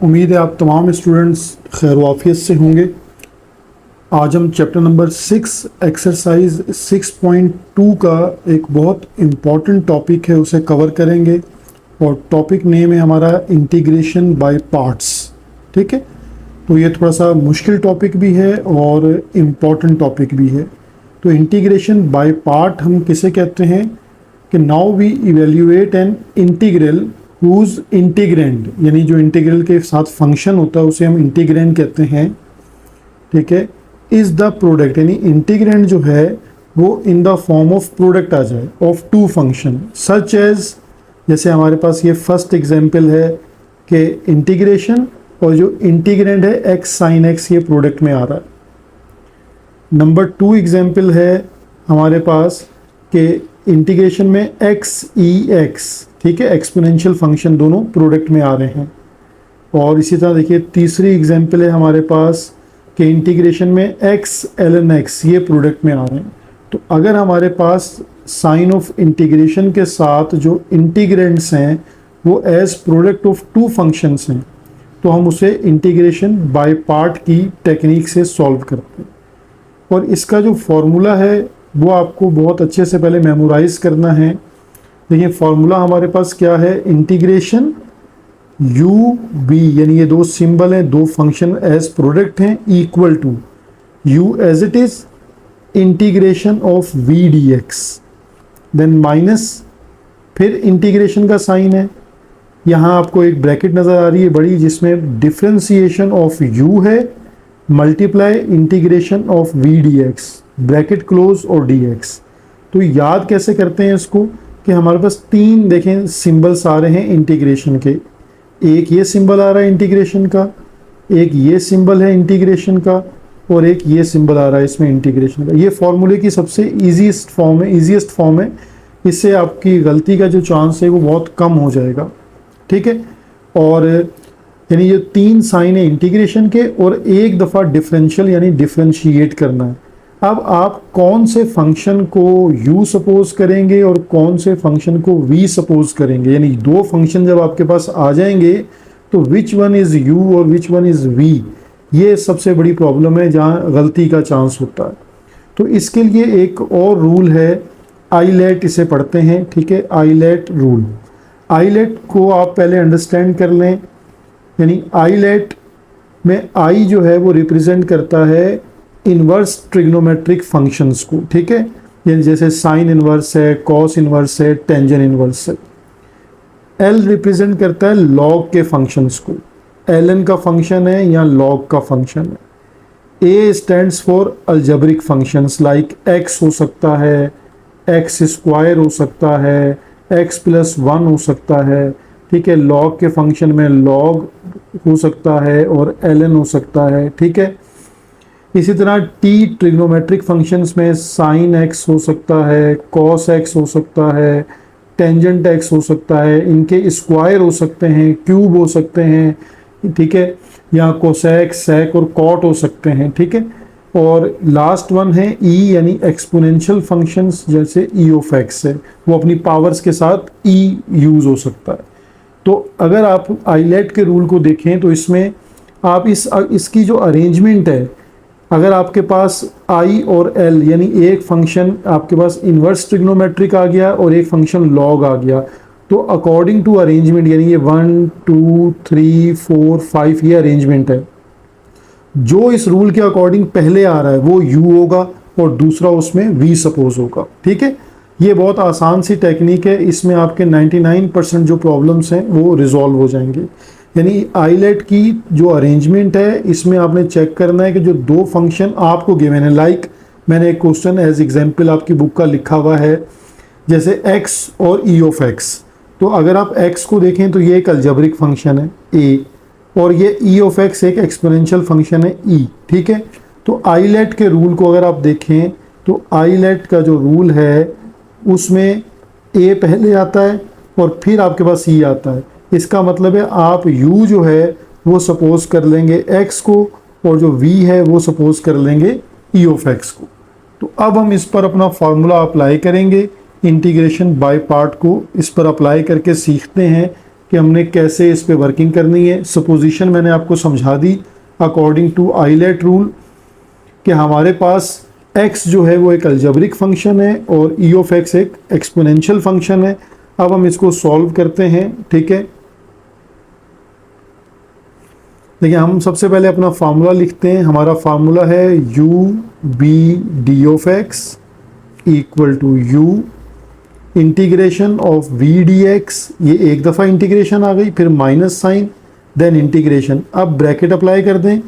उम्मीद है आप तमाम स्टूडेंट्स खैर वाफियत से होंगे। आज हम चैप्टर नंबर 6 एक्सरसाइज 6.2 का एक बहुत इम्पॉर्टेंट टॉपिक है उसे कवर करेंगे और टॉपिक नेम है हमारा इंटीग्रेशन बाय पार्ट्स। ठीक है, तो ये थोड़ा सा मुश्किल टॉपिक भी है और इम्पॉर्टेंट टॉपिक भी है। तो इंटीग्रेशन बाय पार्ट हम किसे कहते हैं कि now we evaluate an integral whose integrand, यानी जो इंटीग्रल के साथ फंक्शन होता है उसे हम इंटीग्रेंड कहते हैं। ठीक है, इज द प्रोडक्ट, यानी इंटीग्रेंड जो है वो in the form of product आ जाए of two function such as, जैसे हमारे पास ये फर्स्ट एग्जांपल है कि इंटीग्रेशन और जो इंटीग्रेंड है एक्स साइन एक्स ये प्रोडक्ट में आ रहा है। नंबर 2 एग्जांपल है हमारे पास कि इंटीग्रेशन में एक्स ई एक्स, ठीक है, एक्सपोनेंशियल फंक्शन दोनों प्रोडक्ट में आ रहे हैं। और इसी तरह देखिए तीसरी एग्जांपल है हमारे पास कि इंटीग्रेशन में एक्स ln x ये प्रोडक्ट में आ रहे हैं। तो अगर हमारे पास साइन ऑफ इंटीग्रेशन के साथ जो इंटीग्रेंड्स हैं वो as product of two functions हैं तो हम उसे इंटीग्रेशन बाय पार्ट की टेक्निक से सॉल्व करते हैं। और इसका जो फॉर्मूला है वो आपको बहुत अच्छे से पहले मेमोराइज करना है। देखिए फॉर्मूला हमारे पास क्या है, इंटीग्रेशन u v, यानी ये दो सिंबल हैं, दो फंक्शन एज प्रोडक्ट हैं, equal to u as it is integration of v dx, then minus फिर इंटीग्रेशन का साइन है। यहाँ आपको एक ब्रैकेट नज़र आ रही है बड़ी जिसमें डिफ्रेंसिएशन ऑफ u है multiply integration of v dx, bracket close और dx। तो याद कैसे करते हैं इसको कि हमारे पास तीन देखें सिंबल्स आ रहे हैं इंटीग्रेशन के, एक ये सिंबल आ रहा है इंटीग्रेशन का, एक ये सिंबल है इंटीग्रेशन का और एक ये सिंबल आ रहा है इसमें इंटीग्रेशन का। ये फॉर्मूले की सबसे ईजीएस्ट फॉर्म है, इससे आपकी गलती का जो चांस है वो बहुत कम हो जाएगा। ठीक है, और यानी ये तीन साइन है इंटीग्रेशन के और एक दफ़ा डिफरेंशियल यानी डिफरेंशिएट करना है। अब आप कौन से फंक्शन को u सपोज करेंगे और कौन से फंक्शन को v सपोज करेंगे, यानी दो फंक्शन जब आपके पास आ जाएंगे तो विच वन इज़ u और विच वन इज़ v, ये सबसे बड़ी प्रॉब्लम है जहाँ गलती का चांस होता है। तो इसके लिए एक और रूल है, आईलेट इसे पढ़ते हैं। ठीक है, आईलेट रूल। आईलेट को आप पहले अंडरस्टैंड कर लें, यानी आईलेट में आई जो है वो रिप्रेजेंट करता है इन्वर्स ट्रिग्नोमेट्रिक फंक्शंस को। ठीक है, यानी जैसे साइन इन्वर्स है, कॉस इन्वर्स है, टेंजेंट इन्वर्स है। एल रिप्रेजेंट करता है लॉग के फंक्शंस को, ln का फंक्शन है या लॉग का फंक्शन है। ए stands for algebraic functions like x हो सकता है, एक्स स्क्वायर हो सकता है, x + 1 हो सकता है। ठीक है, लॉग के फंक्शन में लॉग हो सकता है और ln हो सकता है। ठीक है, इसी तरह टी ट्रिग्नोमेट्रिक फंक्शंस में साइन x हो सकता है, कॉस x हो सकता है, टेंजेंट x हो सकता है, इनके स्क्वायर हो सकते हैं, क्यूब हो सकते हैं। ठीक है, या कोसेक, सेक और कॉट हो सकते हैं। ठीक है, और लास्ट वन है e, यानी एक्सपोनेंशियल फंक्शंस जैसे e ऑफ x है, वो अपनी पावर्स के साथ e यूज़ हो सकता है। तो अगर आप आईलेट के रूल को देखें तो इसमें आप इसकी जो अरेंजमेंट है, अगर आपके पास i और l यानी एक फंक्शन आपके पास इन्वर्स ट्रिग्नोमेट्रिक आ गया और एक फंक्शन लॉग आ गया, तो अकॉर्डिंग टू अरेंजमेंट यानी ये 1 2 3 4 5 ये अरेंजमेंट है। जो इस रूल के अकॉर्डिंग पहले आ रहा है वो u होगा और दूसरा उसमें v सपोज होगा। ठीक है, ये बहुत आसान सी टेक्निक है, इसमें आपके 99% जो प्रॉब्लम्स हैं वो रिजॉल्व हो जाएंगे। यानी आईलेट की जो अरेंजमेंट है इसमें आपने चेक करना है कि जो दो फंक्शन आपको गिवन है, लाइक मैंने एक क्वेश्चन एज एग्जांपल आपकी बुक का लिखा हुआ है जैसे x और e ऑफ x। तो अगर आप x को देखें तो ये एक अलजेब्रिक फंक्शन है a और ये e ऑफ x एक एक्सपोनेंशियल फंक्शन है e। ठीक है, तो आईलेट के रूल को अगर आप देखें तो आईलेट का जो रूल है उसमें a पहले आता है और फिर आपके पास e आता है। इसका मतलब है आप u जो है वो सपोज कर लेंगे x को और जो v है वो सपोज कर लेंगे e ऑफ x को। तो अब हम इस पर अपना फार्मूला अप्लाई करेंगे, इंटीग्रेशन बाय पार्ट को इस पर अप्लाई करके सीखते हैं कि हमने कैसे इस पे वर्किंग करनी है। सपोजिशन मैंने आपको समझा दी अकॉर्डिंग टू आइलेट रूल कि हमारे पास x जो है वो एक अलजेब्रिक फंक्शन है और e ऑफ x एक एक्सपोनेंशियल फंक्शन है। अब हम इसको सॉल्व करते हैं, ठीक है। देखिए हम सबसे पहले अपना फार्मूला लिखते हैं। हमारा फार्मूला है u b d of x equal to u integration of v dx, ये एक दफ़ा इंटीग्रेशन आ गई, फिर माइनस साइन, देन इंटीग्रेशन। अब ब्रैकेट अप्लाई कर दें,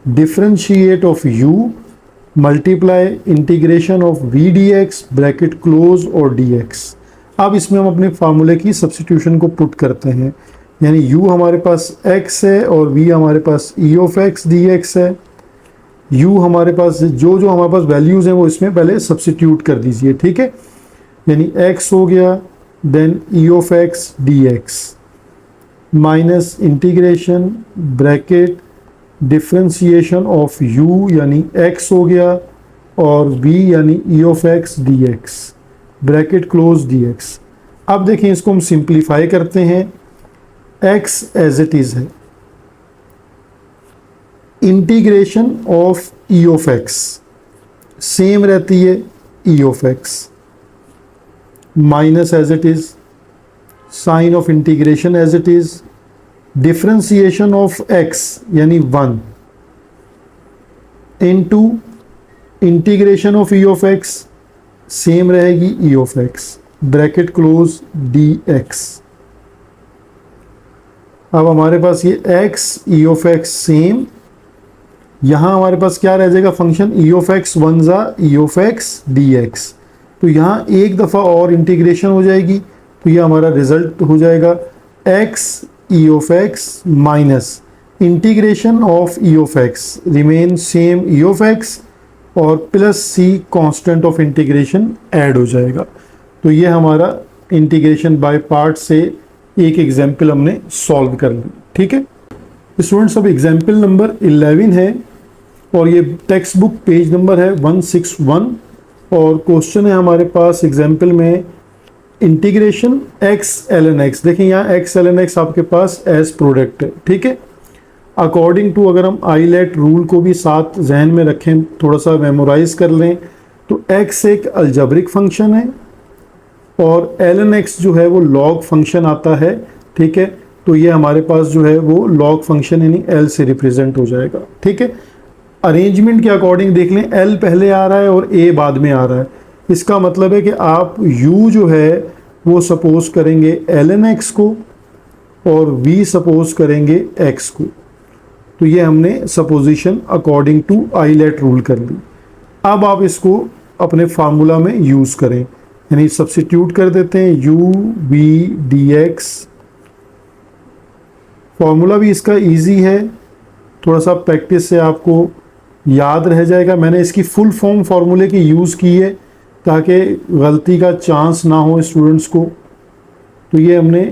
differentiate of u multiply integration of v dx bracket close और dx। अब इसमें हम अपने फार्मूले की सब्स्टिट्यूशन को पुट करते हैं, यानी u हमारे पास x है और v हमारे पास e ऑफ x dx है। u हमारे पास जो हमारे पास वैल्यूज़ हैं वो इसमें पहले सब्स्टिट्यूट कर दीजिए, ठीक है। यानी x हो गया, then e of x dx minus integration bracket differentiation of u यानी x हो गया और v यानी e of x dx bracket close dx। अब देखें इसको हम सिंप्लीफाई करते हैं, x एज इट इज़ है, integration of e of x same रहती है e of x minus as it is, sign of integration as it is, differentiation of x यानी 1 into integration of e of x same रहेगी e of x bracket close dx। अब हमारे पास ये x e of x same, यहाँ हमारे पास क्या रह जाएगा फंक्शन e ऑफ x 1 जा e ऑफ x dx। तो यहाँ एक दफ़ा और इंटीग्रेशन हो जाएगी, तो ये हमारा रिजल्ट हो जाएगा x e of x minus integration of e of x remain same e of x और plus c constant of integration add हो जाएगा। तो ये हमारा इंटीग्रेशन बाय पार्ट से एक एग्जाम्पल हमने सॉल्व कर ली, ठीक है स्टूडेंट्स। अब एग्जाम्पल नंबर 11 है और ये टेक्स्ट बुक पेज नंबर है 161 और क्वेश्चन है हमारे पास एग्जाम्पल में इंटीग्रेशन x ln x। देखें यहाँ x ln x आपके पास एज प्रोडक्ट है, ठीक है। अकॉर्डिंग टू अगर हम आइलेट रूल को भी साथ जहन में रखें, थोड़ा सा मेमोराइज कर लें, तो x एक अलजेब्रिक फंक्शन है और ln x जो है वो लॉग फंक्शन आता है, ठीक है। तो ये हमारे पास जो है वो लॉग फंक्शन यानी l से रिप्रेजेंट हो जाएगा, ठीक है। अरेंजमेंट के अकॉर्डिंग देख लें, l पहले आ रहा है और a बाद में आ रहा है। इसका मतलब है कि आप u जो है वो सपोज करेंगे ln x को और v सपोज करेंगे x को। तो ये हमने supposition according to ILATE rule कर ली। अब आप इसको अपने फार्मूला में यूज़ करें, यानी सब्स्टिट्यूट कर देते हैं u v dx। फार्मूला भी इसका इजी है, थोड़ा सा प्रैक्टिस से आपको याद रह जाएगा। मैंने इसकी फुल फॉर्म फार्मूले की यूज़ की है ताकि गलती का चांस ना हो स्टूडेंट्स को। तो ये हमने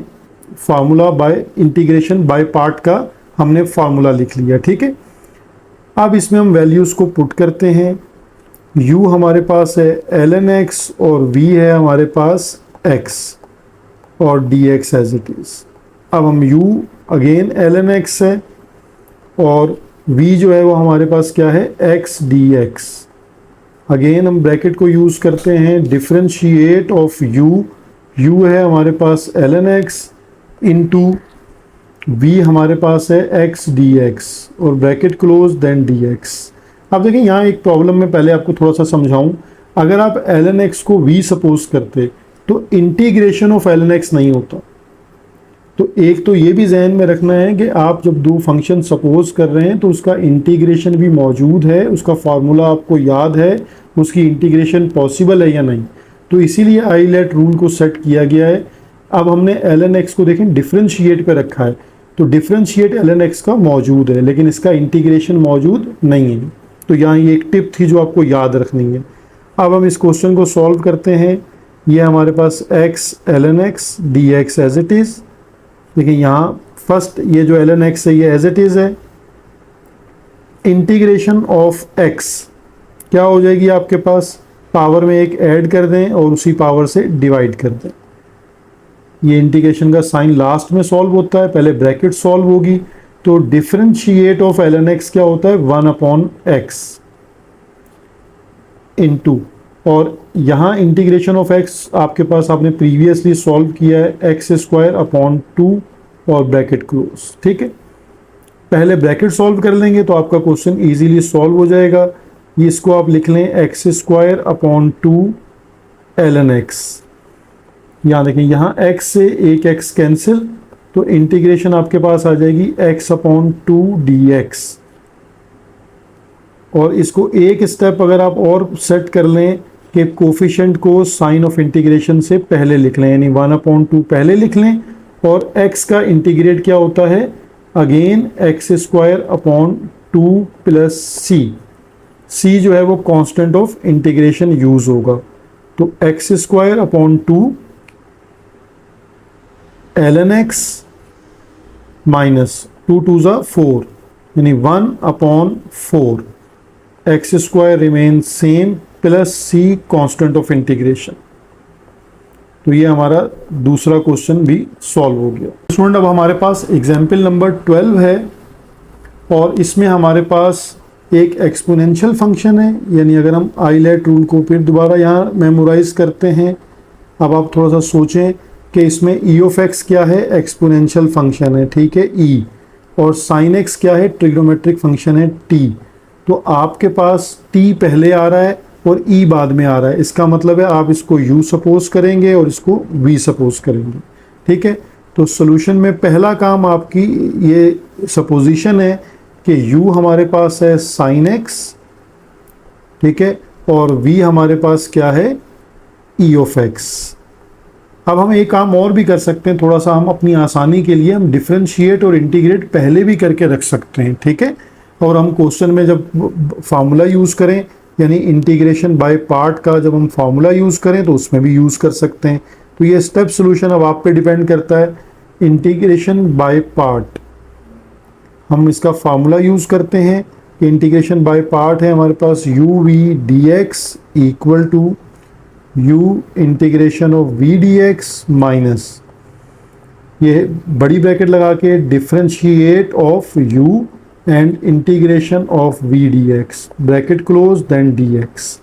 formula by integration by part का हमने फार्मूला लिख लिया, ठीक है। अब इसमें हम वैल्यूज़ को पुट करते हैं। u हमारे पास है ln x और v है हमारे पास x और dx एज इट इज़। अब हम u अगेन ln x है और v जो है वो हमारे पास क्या है x dx। अगेन हम ब्रैकेट को यूज़ करते हैं, डिफरेंशिएट ऑफ u है हमारे पास ln x इंटू v हमारे पास है x dx और ब्रैकेट क्लोज देन dx। अब देखिए यहाँ एक प्रॉब्लम में पहले आपको थोड़ा सा समझाऊं। अगर आप ln x को v सपोज करते तो इंटीग्रेशन ऑफ ln x नहीं होता। तो एक तो ये भी जहन में रखना है कि आप जब दो फंक्शन सपोज कर रहे हैं तो उसका इंटीग्रेशन भी मौजूद है, उसका फार्मूला आपको याद है, उसकी इंटीग्रेशन पॉसिबल है या नहीं। तो इसीलिए आइलेट रूल को सेट किया गया है। अब हमने ln x को देखें डिफरेंशिएट पे रखा है, तो डिफरेंशिएट ln x का मौजूद है लेकिन इसका इंटीग्रेशन मौजूद नहीं है। तो यहाँ ये एक टिप थी जो आपको याद रखनी है। अब हम इस क्वेश्चन को सॉल्व करते हैं। ये हमारे पास x ln x dx as it is. देखिए यहाँ फर्स्ट ये जो ln x है ये एज इट इज़ है। इंटीग्रेशन ऑफ x क्या हो जाएगी आपके पास, पावर में एक ऐड कर दें और उसी पावर से डिवाइड कर दें। ये इंटीग्रेशन का साइन लास्ट में सॉल्व होता है, पहले ब्रैकेट सॉल्व होगी, तो डिफरेंशिएट ऑफ ln x क्या होता है 1/x इनटू, और यहाँ इंटीग्रेशन ऑफ x आपके पास आपने प्रीवियसली सॉल्व किया है x² और ब्रैकेट क्लोज। ठीक है, पहले ब्रैकेट सॉल्व कर लेंगे तो आपका क्वेश्चन इजीली सॉल्व हो जाएगा। इसको आप लिख लें x² ln x। यहाँ देखें, यहाँ x से एक x कैंसिल, तो इंटीग्रेशन आपके पास आ जाएगी x/2 dx। और इसको एक स्टेप अगर आप और सेट कर लें कि कोफिशिएंट को साइन ऑफ इंटीग्रेशन से पहले लिख लें, यानी 1/2 पहले लिख लें, और x का इंटीग्रेट क्या होता है अगेन x² प्लस c जो है वो कांस्टेंट ऑफ इंटीग्रेशन यूज होगा, तो x² ln x माइनस 2 2 4 यानी 1/4, x² remain same plus c constant of integration. तो ये हमारा दूसरा क्वेश्चन भी सॉल्व हो गया। स्टूडेंट, अब हमारे पास एग्जाम्पल नंबर 12 है, और इसमें हमारे पास एक एक्सपोनेंशियल फंक्शन है, यानी अगर हम आइलेट रूल को फिर दोबारा यहाँ मेमोराइज करते हैं, अब आप थोड़ा सा सोचें कि इसमें e(x) क्या है, एक्सपोनेंशियल फंक्शन है, ठीक है e, और sin x क्या है, ट्रिग्नोमेट्रिक फंक्शन है t। तो आपके पास t पहले आ रहा है और e बाद में आ रहा है, इसका मतलब है आप इसको u सपोज करेंगे और इसको v सपोज करेंगे। ठीक है, तो सॉल्यूशन में पहला काम आपकी ये सपोजिशन है कि u हमारे पास है sin x, ठीक है, और v हमारे पास क्या है e(x). अब हम एक काम और भी कर सकते हैं, थोड़ा सा हम अपनी आसानी के लिए हम डिफरेंशिएट और इंटीग्रेट पहले भी करके रख सकते हैं। ठीक है, और हम क्वेश्चन में जब फार्मूला यूज़ करें, यानी इंटीग्रेशन बाय पार्ट का जब हम फार्मूला यूज़ करें तो उसमें भी यूज़ कर सकते हैं। तो ये स्टेप सोल्यूशन अब आप पे डिपेंड करता है। इंटीग्रेशन बाय पार्ट, हम इसका फार्मूला यूज़ करते हैं। इंटीग्रेशन बाय पार्ट है हमारे पास uv dx equal to u integration of v dx minus, ये बड़ी ब्रैकेट लगा के differentiate of u and integration of v dx bracket close then dx।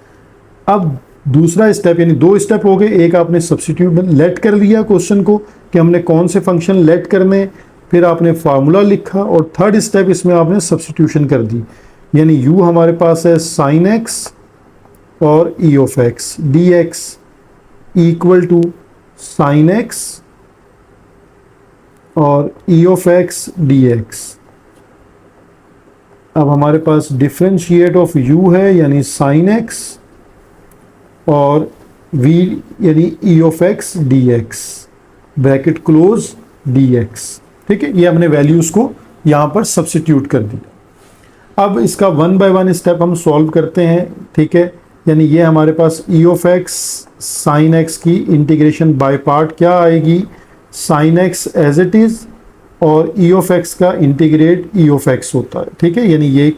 अब दूसरा स्टेप, यानी दो स्टेप हो गए, एक आपने सब्स्टिट्यूट में लेट कर लिया क्वेश्चन को कि हमने कौन से फंक्शन लेट करने, फिर आपने फार्मूला लिखा, और थर्ड स्टेप इसमें आपने सब्स्टिट्यूशन कर दी, यानी u हमारे पास है sin x और e(x) dx equal to sin x और e(x) dx। अब हमारे पास डिफरेंशिएट ऑफ u है यानी sin x और v यानी e(x) dx bracket close dx। ठीक है, ये हमने वैल्यूज को यहाँ पर सब्स्टिट्यूट कर दिया। अब इसका 1 बाय 1 स्टेप हम सॉल्व करते हैं। ठीक है, यानी ये हमारे पास e(x) sin x की इंटीग्रेशन बाय पार्ट क्या आएगी, sin x as it is, और e(x) का इंटीग्रेट e(x) होता है। ठीक है, यानी ये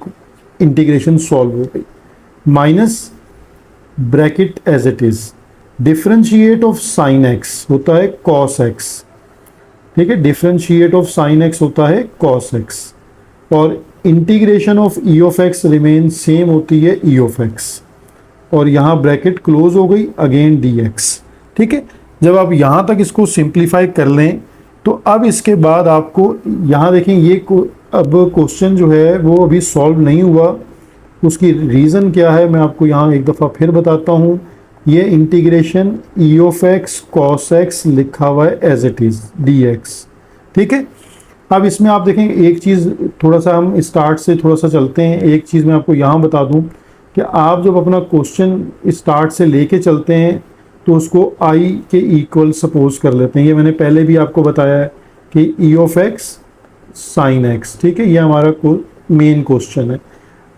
इंटीग्रेशन सॉल्व हो गई, minus bracket as it is, differentiate of sin x होता है cos x। ठीक है, डिफरेंशिएट ऑफ sin x होता है cos x, और integration of e(x) remain same होती है e(x), और यहाँ ब्रैकेट क्लोज हो गई अगेन dx। ठीक है, जब आप यहाँ तक इसको सिंप्लीफाई कर लें तो अब इसके बाद आपको यहाँ देखें, ये अब क्वेश्चन जो है वो अभी सॉल्व नहीं हुआ। उसकी रीज़न क्या है मैं आपको यहाँ एक दफ़ा फिर बताता हूँ। ये इंटीग्रेशन e(x) cos x लिखा हुआ है एज इट इज़ dx। ठीक है, अब इसमें आप देखेंगे एक चीज़, थोड़ा सा हम स्टार्ट से थोड़ा सा चलते हैं। एक चीज़ मैं आपको यहाँ बता दूँ कि आप जब अपना क्वेश्चन स्टार्ट से लेके चलते हैं तो उसको i के इक्वल सपोज कर लेते हैं। ये मैंने पहले भी आपको बताया है कि e(x) sin x। ठीक है, ये हमारा मेन क्वेश्चन है।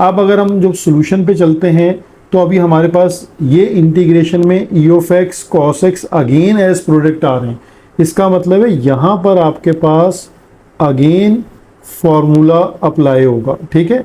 अब अगर हम जब सॉल्यूशन पे चलते हैं तो अभी हमारे पास ये इंटीग्रेशन में e(x) cos x again as product आ रहे हैं। इसका मतलब है यहाँ पर आपके पास अगेन फॉर्मूला अप्लाई होगा। ठीक है,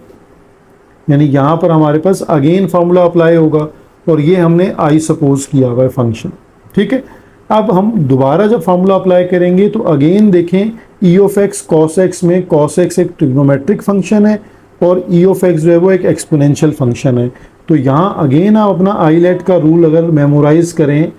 यानी यहाँ पर हमारे पास अगेन फार्मूला अप्लाई होगा, और ये हमने i सपोज किया हुआ है फंक्शन। ठीक है, अब हम दोबारा जब फार्मूला अप्लाई करेंगे तो अगेन देखें ई ऑफ एक्स कॉस एक्स में कॉस एक्स एक ट्रिग्नोमेट्रिक फंक्शन है और ई ऑफ एक्स जो है वो एक एक्सपोनेंशियल फंक्शन है। तो यहाँ अगेन आप अपना आईलेट का रूल अगर मेमोराइज करें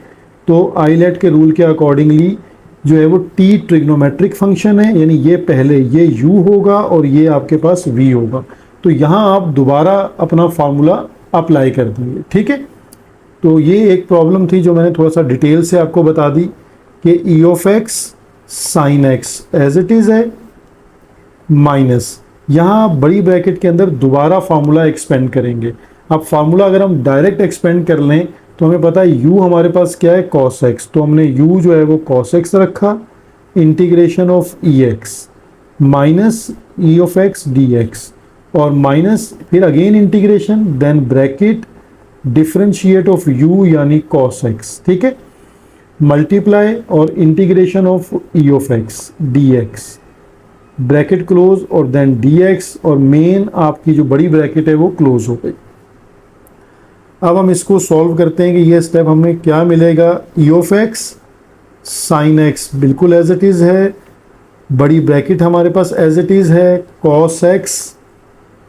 तो आईलेट के रूल के अकॉर्डिंगली जो है वो टी ट्रिग्नोमेट्रिक फंक्शन है, यानी ये पहले ये u होगा और ये आपके पास v होगा। तो यहाँ आप दोबारा अपना फार्मूला अप्लाई कर देंगे, ठीक है। तो ये एक प्रॉब्लम थी जो मैंने थोड़ा सा डिटेल से आपको बता दी कि e of x sine x as it is है माइनस, यहाँ बड़ी ब्रैकेट के अंदर दोबारा फार्मूला एक्सपेंड करेंगे। अब फार्मूला अगर हम डायरेक्ट एक्सपेंड कर लें तो हमें पता है u हमारे पास क्या है cos x, तो हमने u जो है वो cos x रखा, integration of e x minus e of x d x और माइनस फिर again integration then bracket differentiate of u यानी cos x, ठीक है, मल्टीप्लाई और integration of e of x d x bracket close और then d x और main आपकी जो बड़ी ब्रैकेट है वो क्लोज हो गई। अब हम इसको सॉल्व करते हैं कि ये स्टेप हमें क्या मिलेगा। E of x sine x बिल्कुल एज इट इज़ है, बड़ी ब्रैकेट हमारे पास एज इट इज़ है, cos x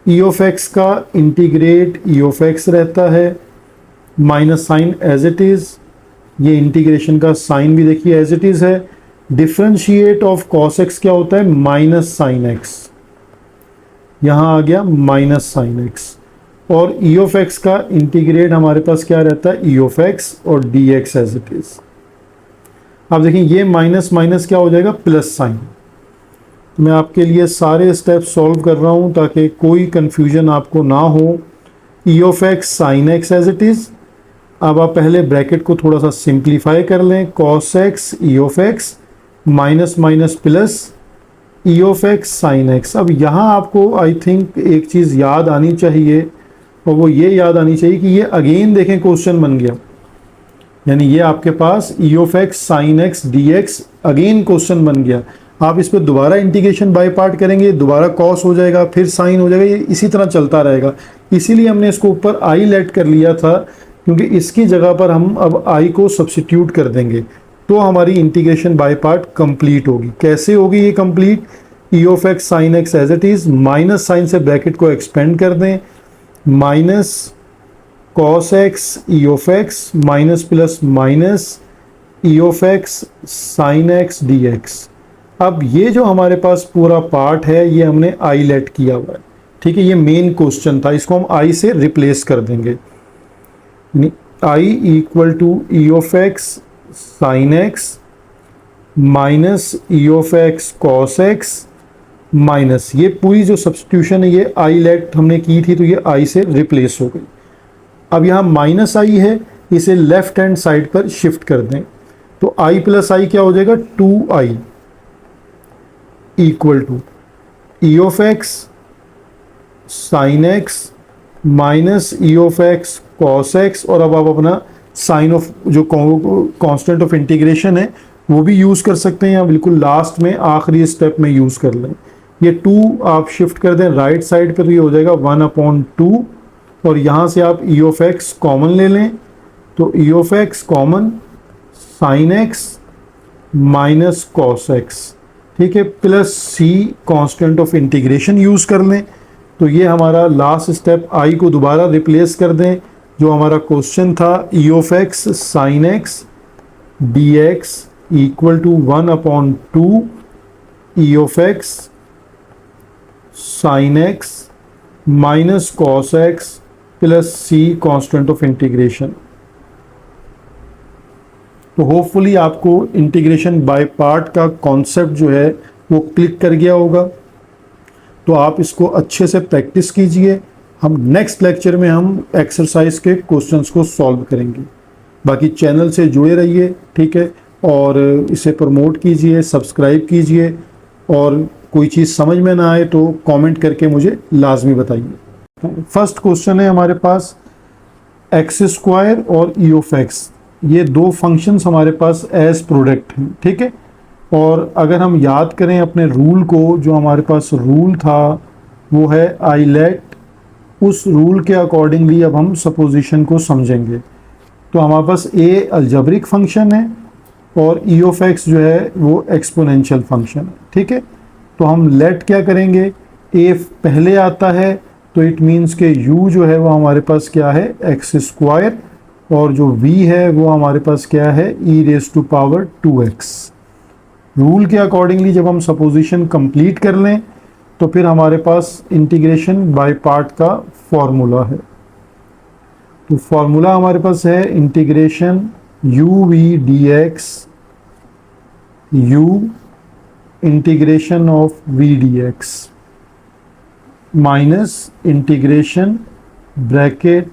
e of x का इंटीग्रेट ई ऑफ एक्स रहता है minus sign as it is, ये इंटीग्रेशन का साइन भी देखिए एज इट इज़ है, डिफरेंशिएट ऑफ कॉस एक्स क्या होता है माइनस साइन एक्स, यहाँ आ गया माइनस साइन एक्स और ई ऑफ एक्स का इंटीग्रेट हमारे पास क्या रहता है ई ऑफ एक्स और d x as it is. अब देखिए ये माइनस माइनस क्या हो जाएगा प्लस साइन। मैं आपके लिए सारे स्टेप सॉल्व कर रहा हूँ ताकि कोई कंफ्यूजन आपको ना हो। E of x sine x as it is. अब आप पहले ब्रैकेट को थोड़ा सा सिंप्लीफाई कर लें, cos x e of x minus minus plus E of x sine x. अब यहाँ आपको आई थिंक एक चीज़ याद आनी चाहिए और वो ये याद आनी चाहिए कि ये अगेन देखें क्वेश्चन बन गया, यानी ये आपके पास e of x sine x d x again question बन गया। आप इस पर दोबारा इंटीग्रेशन बाय पार्ट करेंगे, दोबारा कॉस हो जाएगा फिर साइन हो जाएगा, ये इसी तरह चलता रहेगा। इसीलिए हमने इसको ऊपर आई लेट कर लिया था क्योंकि इसकी जगह पर हम अब आई को सब्सिट्यूट कर देंगे तो हमारी इंटीग्रेशन बाय पार्ट कंप्लीट होगी। कैसे होगी ये complete? E of x sine x as it is minus sign से ब्रैकेट को एक्सपेंड कर दें minus cos x e of x minus plus minus e of x sine x d x. अब ये जो हमारे पास पूरा पार्ट है ये हमने आई लेट किया हुआ है, ठीक है, ये मेन क्वेश्चन था, इसको हम आई से रिप्लेस कर देंगे। I equal to e of x sine x minus e of x cos x minus ये पूरी जो सब्स्टिट्यूशन है ये आई लेट हमने की थी तो ये आई से रिप्लेस हो गई। अब यहाँ माइनस आई है, इसे लेफ्ट हैंड साइड पर शिफ्ट कर दें तो आई प्लस आई क्या हो जाएगा 2i equal to e of x sine x minus e of x cos x और अब आप अपना साइन ऑफ जो कांस्टेंट ऑफ इंटीग्रेशन है वो भी यूज़ कर सकते हैं या बिल्कुल लास्ट में आखिरी स्टेप में यूज़ कर लें। ये 2 आप शिफ्ट कर दें राइट साइड पर, ये हो जाएगा 1/2 और यहाँ से आप ई ऑफ एक्स कॉमन ले लें तो e of x common sine x minus cos x, ठीक है, plus c constant of integration use कर लें तो ये हमारा लास्ट स्टेप। आई को दोबारा रिप्लेस कर दें, जो हमारा क्वेश्चन था e of x sine x d x equal to 1/2 e of x sine x minus cos x plus c constant of integration. तो होपफुली आपको इंटीग्रेशन बाय पार्ट का कॉन्सेप्ट जो है वो क्लिक कर गया होगा। तो आप इसको अच्छे से प्रैक्टिस कीजिए। हम नेक्स्ट लेक्चर में हम एक्सरसाइज के क्वेश्चंस को सॉल्व करेंगे। बाकी चैनल से जुड़े रहिए, ठीक है, और इसे प्रमोट कीजिए, सब्सक्राइब कीजिए और कोई चीज़ समझ में ना आए तो कमेंट करके मुझे लाजमी बताइए। फर्स्ट क्वेश्चन है हमारे पास एक्स स्क्वायर और ई ऑफ एक्स, ये दो फंक्शंस हमारे पास एज प्रोडक्ट हैं, ठीक है। और अगर हम याद करें अपने रूल को, जो हमारे पास रूल था वो है आई लेट, उस रूल के अकॉर्डिंगली अब हम सपोजिशन को समझेंगे। तो हमारे पास ए अलजेब्रिक फंक्शन है और ई ऑफ एक्स जो है वो एक्सपोनेंशियल फंक्शन है, ठीक है। तो हम लेट क्या करेंगे, ए पहले आता है तो इट मीन्स के u जो है वो हमारे पास क्या है, एक्स स्क्वायर, और जो v है वो हमारे पास क्या है, e raise to power 2x। Rule के अकॉर्डिंगली जब हम सपोजिशन कंप्लीट कर लें तो फिर हमारे पास इंटीग्रेशन बाय पार्ट का फॉर्मूला है। तो फॉर्मूला हमारे पास है integration u v dx u integration of v dx minus integration bracket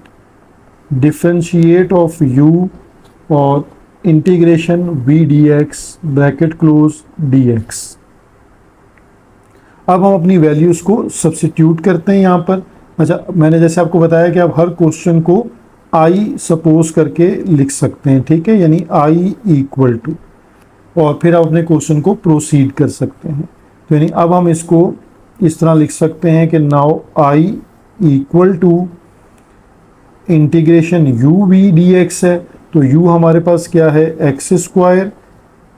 differentiate of u और integration v dx bracket close dx। अब हम अपनी वैल्यूज़ को सब्स्टिट्यूट करते हैं यहाँ पर। अच्छा, मैंने जैसे आपको बताया कि आप हर क्वेश्चन को i सपोज करके लिख सकते हैं, ठीक है, यानी i इक्वल टू, और फिर आप अपने क्वेश्चन को प्रोसीड कर सकते हैं। तो यानी अब हम इसको इस तरह लिख सकते हैं कि now i equal to integration u v dx है, तो u हमारे पास क्या है, x square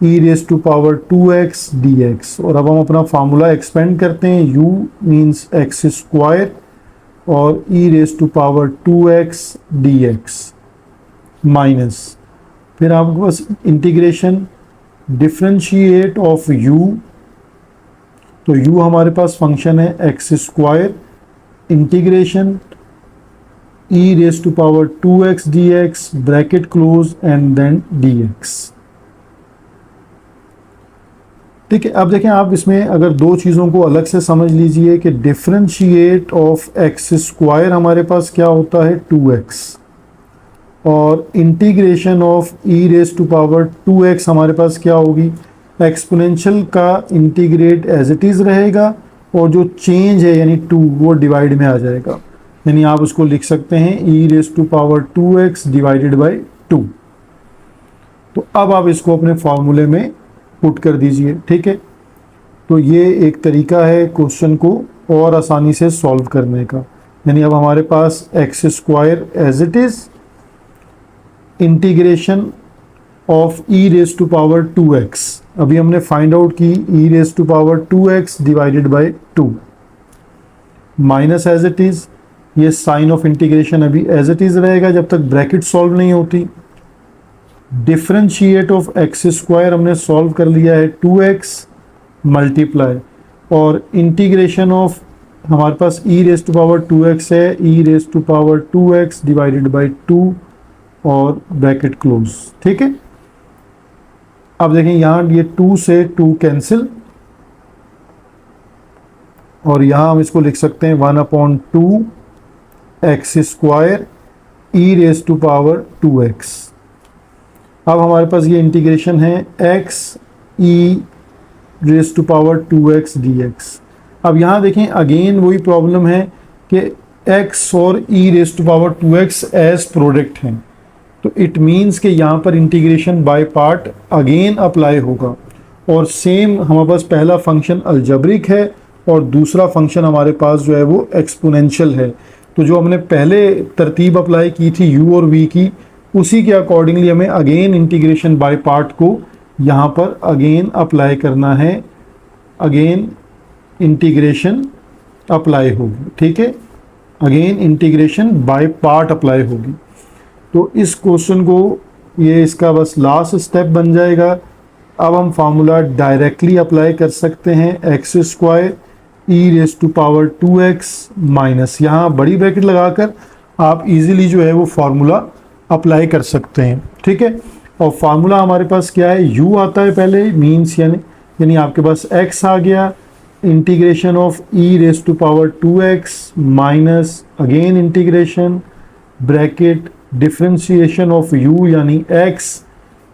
e raise to power 2x dx। और अब हम अपना फार्मूला एक्सपेंड करते हैं, u मीन्स एक्स स्क्वायर और e raise to power 2x dx minus, फिर आपके पास इंटीग्रेशन डिफरेंशिएट ऑफ u, तो u हमारे पास फंक्शन है x square integration e raise to power 2x dx bracket close and then dx। ठीक है, अब देखें आप इसमें अगर दो चीज़ों को अलग से समझ लीजिए कि डिफरेंशिएट ऑफ एक्स स्क्वायर हमारे पास क्या होता है 2x, और integration of e raise to power 2x हमारे पास क्या होगी, एक्सपोनेंशियल का इंटीग्रेट एज इट इज़ रहेगा और जो चेंज है यानी 2 वो डिवाइड में आ जाएगा, यानी आप उसको लिख सकते हैं e raise to power 2x divided by 2। तो अब आप इसको अपने फॉर्मूले में पुट कर दीजिए, ठीक है। तो ये एक तरीका है क्वेश्चन को और आसानी से सॉल्व करने का, यानी अब हमारे पास x square as it is integration of e raise to power 2x, अभी हमने फाइंड आउट की e raise to power 2x divided by 2 minus as it is, ये साइन ऑफ इंटीग्रेशन अभी एज इट इज़ रहेगा जब तक bracket solve नहीं होती। डिफरेंशिएट ऑफ एक्स स्क्वायर हमने सॉल्व कर लिया है 2x मल्टीप्लाई, और इंटीग्रेशन ऑफ हमारे पास e raise to power 2x है, e raise to power 2x divided by 2 और ब्रैकेट क्लोज, ठीक है। अब देखें यहाँ ये 2 से 2 कैंसिल, और यहाँ हम इसको लिख सकते हैं 1/2 x square e raise to power 2x। अब हमारे पास ये इंटीग्रेशन है x e raise to power 2x dx। अब यहाँ देखें अगेन वही प्रॉब्लम है कि x और e raise to power 2x as product हैं, तो इट मीन्स कि यहाँ पर integration by part again apply होगा, और सेम हमारे पास पहला फंक्शन अलजेब्रिक है और दूसरा फंक्शन हमारे पास जो है वो एक्सपोनेंशियल है। तो जो हमने पहले तरतीब अप्लाई की थी u और v की, उसी के अकॉर्डिंगली हमें अगेन इंटीग्रेशन बाय पार्ट को यहाँ पर अगेन अप्लाई करना है, अगेन इंटीग्रेशन अप्लाई होगी, ठीक है, again integration by part apply होगी। तो इस क्वेश्चन को ये इसका बस लास्ट स्टेप बन जाएगा। अब हम फार्मूला डायरेक्टली अप्लाई कर सकते हैं, x square e raise to power 2x minus, यहाँ बड़ी ब्रैकेट लगाकर आप इजीली जो है वो फार्मूला अप्लाई कर सकते हैं, ठीक है। और फार्मूला हमारे पास क्या है, u आता है पहले मीन्स यानी आपके पास x आ गया, integration of e raise to power 2x minus again integration bracket differentiation of u यानी x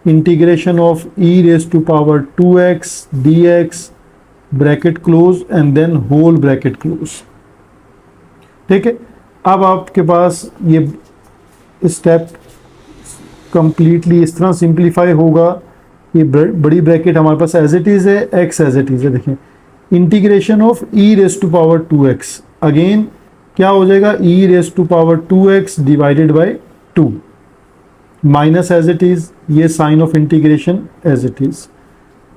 integration of e raise to power 2x dx bracket close and then whole bracket close, ठीक है। अब आपके पास ये step completely इस तरह simplify होगा, ये बड़ी ब्रैकेट हमारे पास एज इट इज़ है, x एज इट इज़ है, देखें integration of e raise to power 2x again क्या हो जाएगा, e raise to power 2x divided by 2 minus as it is, ये sine of integration as it is.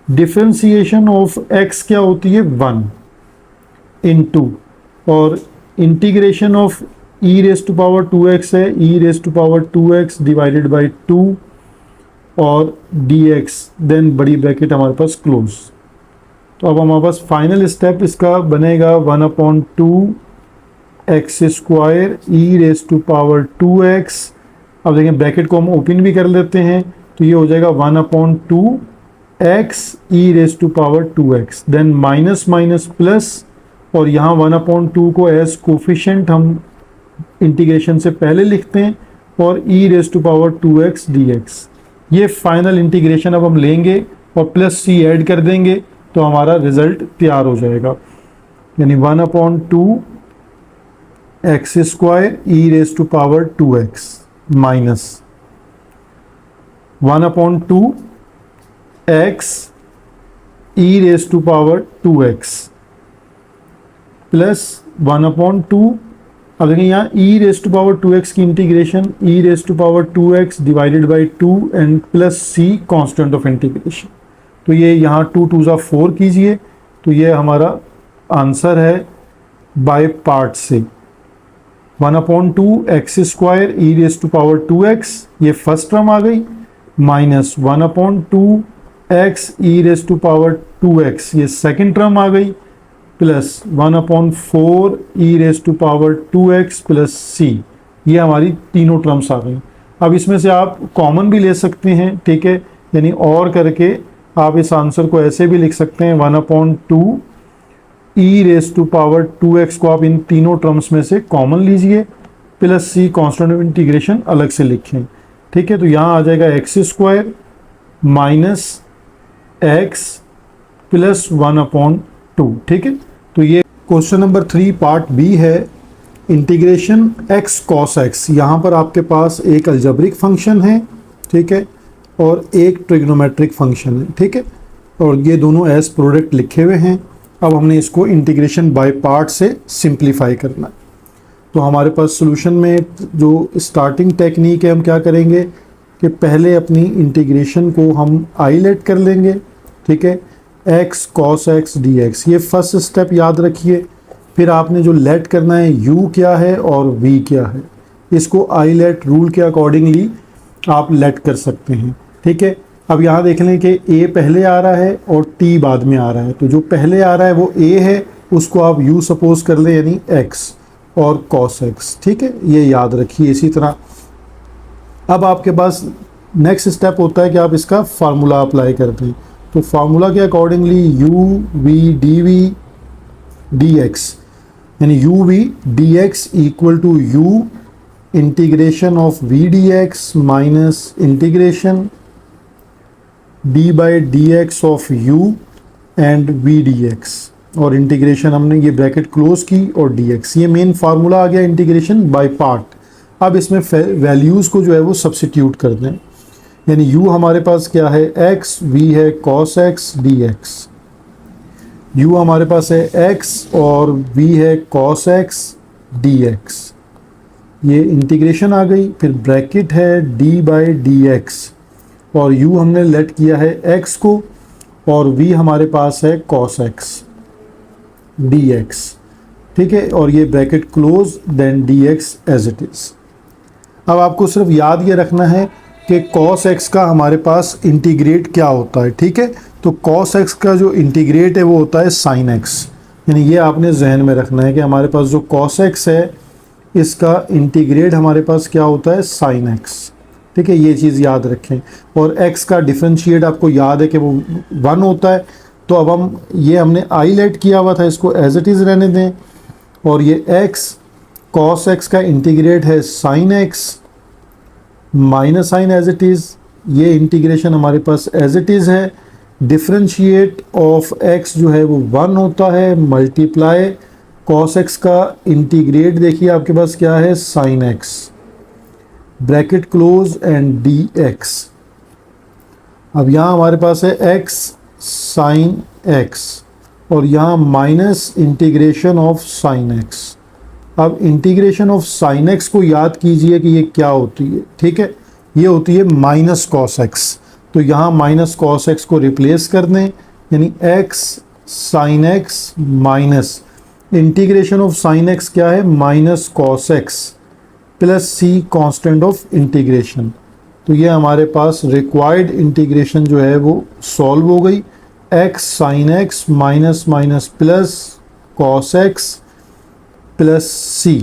Differentiation of x क्या होती है 1 into, और integration of e raise to power 2x है e raise to power 2x divided by 2 और dx, then बड़ी bracket हमारे पास close. तो अब हमारे पास फाइनल स्टेप इसका बनेगा 1/2 x square e raise to power 2x। अब देखें ब्रैकेट को हम ओपन भी कर लेते हैं, तो ये हो जाएगा 1/2 x e raise to power 2x, then minus minus plus, और यहाँ 1/2 को एज कोफिशिएंट हम इंटीग्रेशन से पहले लिखते हैं, और e raise to power 2x dx। ये फाइनल इंटीग्रेशन अब हम लेंगे और प्लस सी ऐड कर देंगे तो हमारा रिजल्ट तैयार हो जाएगा, यानी 1/2 x square e raise to power 2x minus 1/2 x e raise to power 2x plus 1/2, अब देखिए यहाँ ई रेस टू पावर 2x की integration e raise to power 2x divided by 2 and plus c constant of integration. तो ये यहाँ 2 2 ज़ा 4 कीजिए, तो ये हमारा आंसर है बाय पार्ट से 1/2 x square e raise to power 2x, ये फर्स्ट टर्म आ गई, minus 1/2 x e raise to power 2x, ये सेकेंड टर्म आ गई, plus 1/4 e raise to power 2x plus c, ये हमारी तीनों टर्म्स आ गई। अब इसमें से आप कॉमन भी ले सकते हैं, ठीक है, यानी और करके आप इस आंसर को ऐसे भी लिख सकते हैं 1/2 e raise to power 2x को आप इन तीनों टर्म्स में से कॉमन लीजिए, plus c constant of integration अलग से लिखें, ठीक है। तो यहाँ आ जाएगा x square minus x plus 1/2, ठीक है। तो ये क्वेश्चन नंबर 3 पार्ट बी है, इंटीग्रेशन x cos x। यहाँ पर आपके पास एक अलजेब्रिक फंक्शन है, ठीक है, और एक ट्रिग्नोमेट्रिक फंक्शन है, ठीक है, और ये दोनों एज प्रोडक्ट लिखे हुए हैं। अब हमने इसको इंटीग्रेशन बाय पार्ट से सिंप्लीफाई करना है। तो हमारे पास सॉल्यूशन में जो स्टार्टिंग टेक्निक है, हम क्या करेंगे कि पहले अपनी इंटीग्रेशन को हम आईलेट कर लेंगे, ठीक है, x cos x dx, ये फर्स्ट स्टेप याद रखिए। फिर आपने जो लेट करना है u क्या है और v क्या है, इसको आई लेट रूल के अकॉर्डिंगली आप लेट कर सकते हैं, ठीक है। अब यहाँ देख लें कि a पहले आ रहा है और t बाद में आ रहा है, तो जो पहले आ रहा है वो a है, उसको आप u सपोज कर लें, यानी x और cos x, ठीक है, ये याद रखिए। इसी तरह अब आपके पास नेक्स्ट स्टेप होता है कि आप इसका फार्मूला अप्लाई कर दें। तो फार्मूला के accordingly u v dv dx, यानी u v dx equal to u integration of v dx minus integration d by dx of u and v dx, और इंटीग्रेशन हमने ये ब्रैकेट क्लोज की और dx, ये मेन फार्मूला आ गया integration by part. अब इसमें वैल्यूज़ को जो है वो सब्सिट्यूट कर दें, यानी u हमारे पास क्या है x, v है cos x dx, u हमारे पास है x और v है cos x dx, ये इंटीग्रेशन आ गई। फिर ब्रैकेट है d बाई dx, और u हमने लेट किया है x को, और v हमारे पास है cos x dx, ठीक है, और ये bracket close, then dx as it is. अब आपको सिर्फ याद ये रखना है कि cos x का हमारे पास इंटीग्रेट क्या होता है, ठीक है। तो cos x का जो इंटीग्रेट है वो होता है sin x, यानी ये आपने जहन में रखना है कि हमारे पास जो cos x है इसका इंटीग्रेट हमारे पास क्या होता है sin x, ठीक है, ये चीज़ याद रखें। और x का डिफरेंशिएट आपको याद है कि वो 1 होता है। तो अब हम ये हमने आई लेट किया हुआ था, इसको एज इट इज़ रहने दें, और ये x cos x का इंटीग्रेट है sin x minus sign as it is, ये इंटीग्रेशन हमारे पास एज इट इज़ है। डिफरेंशिएट ऑफ x जो है वो 1 होता है, मल्टीप्लाई cos x का इंटीग्रेट देखिए आपके पास क्या है sin x, bracket close and dx। अब यहाँ हमारे पास है x sin x, और यहाँ minus integration of sin x। अब इंटीग्रेशन ऑफ sin x को याद कीजिए कि ये क्या होती है, ठीक है। ये होती है माइनस कॉस एक्स। तो यहाँ माइनस कॉस एक्स को रिप्लेस कर दें, यानी x sine x minus integration of sine x क्या है, minus cos x plus c constant of integration. तो ये हमारे पास रिक्वायर्ड इंटीग्रेशन जो है वो सॉल्व हो गई। X sine x minus minus plus cos x plus c.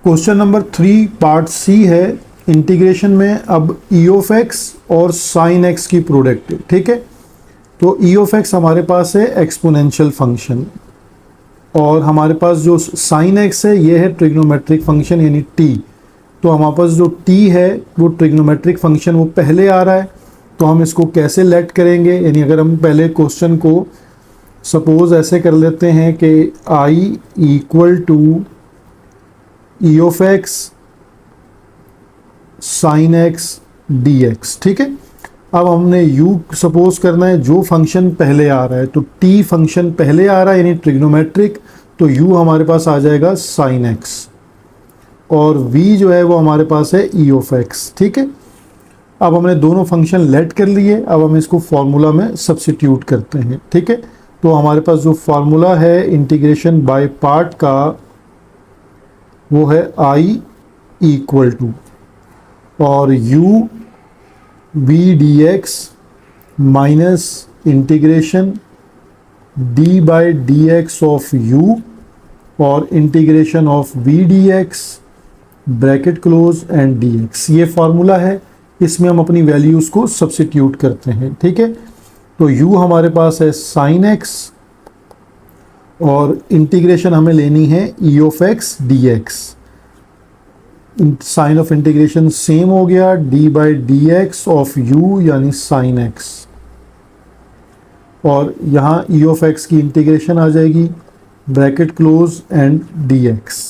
Question number 3 part c है। इंटीग्रेशन में अब ई ऑफ एक्स और साइन एक्स की प्रोडक्ट, ठीक है। तो ई ऑफ एक्स हमारे पास है एक्सपोनेंशियल फंक्शन, और हमारे पास जो साइन एक्स है ये है ट्रिग्नोमेट्रिक फंक्शन यानी टी। तो हमारे पास जो टी है वो ट्रिग्नोमेट्रिक फंक्शन वो पहले आ रहा है, तो हम इसको कैसे लेट करेंगे, यानी अगर हम पहले क्वेश्चन को सपोज ऐसे कर लेते हैं कि i equal to e of x sine x d x, ठीक है। अब हमने u सपोज करना है जो फंक्शन पहले आ रहा है, तो t फंक्शन पहले आ रहा है यानी ट्रिग्नोमेट्रिक, तो u हमारे पास आ जाएगा साइन x, और v जो है वो हमारे पास है e ऑफ x, ठीक है। अब हमने दोनों फंक्शन लेट कर लिए, अब हम इसको फॉर्मूला में सब्सिट्यूट करते हैं, ठीक है। तो हमारे पास जो फार्मूला है इंटीग्रेशन बाय पार्ट का वो है i इक्वल टू और u v dx minus integration d by d x of u और integration of v dx bracket close and dx। ये फार्मूला है, इसमें हम अपनी वैल्यूज़ को सब्सिट्यूट करते हैं, ठीक है। तो u हमारे पास है साइन x और इंटीग्रेशन हमें लेनी है e of x dx। Sign of integration same हो गया, d by d x of u यानी साइन x, और यहाँ e ऑफ x की इंटीग्रेशन आ जाएगी ब्रैकेट क्लोज एंड dx।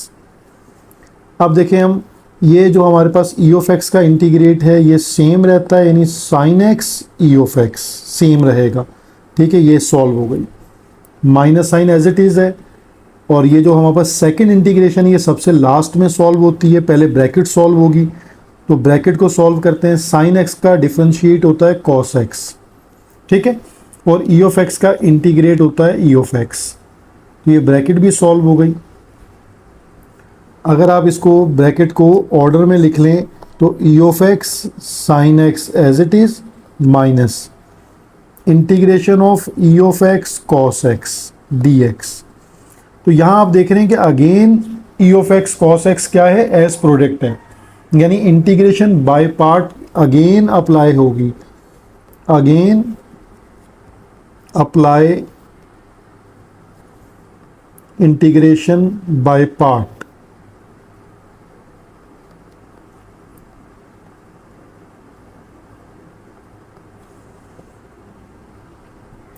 अब देखें हम, ये जो हमारे पास e ऑफ x का इंटीग्रेट है ये सेम रहता है, यानी sine x e of x same रहेगा, ठीक है। ये सॉल्व हो गई, minus sign as it is है, और ये जो हमारे पास सेकंड इंटीग्रेशन ये सबसे लास्ट में सॉल्व होती है, पहले ब्रैकेट सॉल्व होगी। तो ब्रैकेट को सॉल्व करते हैं, साइन एक्स का डिफरेंशिएट होता है कॉस एक्स, ठीक है, और ई ऑफ एक्स का इंटीग्रेट होता है ई ऑफ एक्स। तो ये ब्रैकेट भी सॉल्व हो गई। अगर आप इसको ब्रैकेट को ऑर्डर में लिख लें तो e of x sine x as it is minus integration of e of x cos x d x. तो यहाँ आप देख रहे हैं कि again e of x cos x क्या है, एज प्रोडक्ट है, यानी integration by part again apply होगी, again apply integration by part.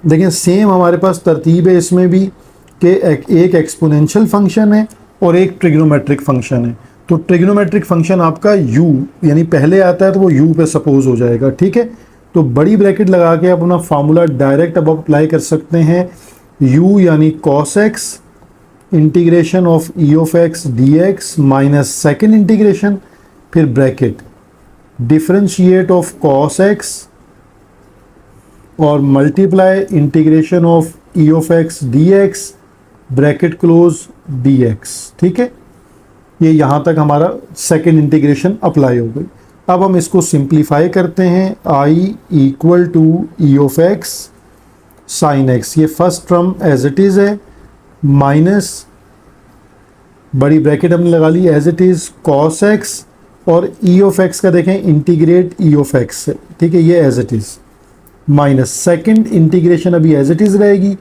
देखिए सेम हमारे पास तरतीब है इसमें भी कि एक एक्सपोनेंशियल फंक्शन है और एक ट्रिग्नोमेट्रिक फंक्शन है। तो ट्रिग्नोमेट्रिक फंक्शन आपका u यानी पहले आता है तो वो u पे सपोज हो जाएगा, ठीक है। तो बड़ी ब्रैकेट लगा के आप अपना फार्मूला डायरेक्ट अब अप्लाई कर सकते हैं, u यानी cos x integration of e of x dx minus second integration, फिर bracket differentiate of cos x और multiply integration of e of x dx bracket close dx, ठीक है। ये यहाँ तक हमारा सेकेंड इंटीग्रेशन अप्लाई हो गई। अब हम इसको सिंप्लीफाई करते हैं, i equal to e of x sine x, ये first term as it is है, माइनस बड़ी ब्रैकेट हमने लगा ली as it is cos x, और e ऑफ x का देखें इंटीग्रेट e ऑफ x है, ठीक है, ये as it is, minus second integration अभी एज इट इज़ रहेगी।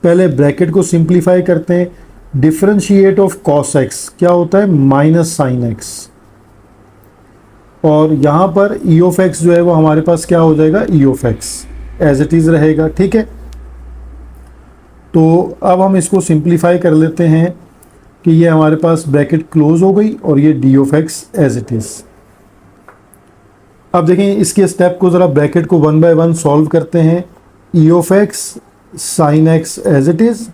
पहले ब्रैकेट को सिंप्लीफाई करते हैं, डिफरेंशिएट ऑफ cos x क्या होता है, माइनस साइन x, और यहाँ पर e ऑफ x जो है वो हमारे पास क्या हो जाएगा, e of x as it is रहेगा, ठीक है। तो अब हम इसको सिंप्लीफाई कर लेते हैं कि ये हमारे पास ब्रैकेट क्लोज हो गई और ये d of x as it is. अब देखें इसके स्टेप को ज़रा ब्रैकेट को 1 बाय 1 सॉल्व करते हैं, e of x sine x as it is.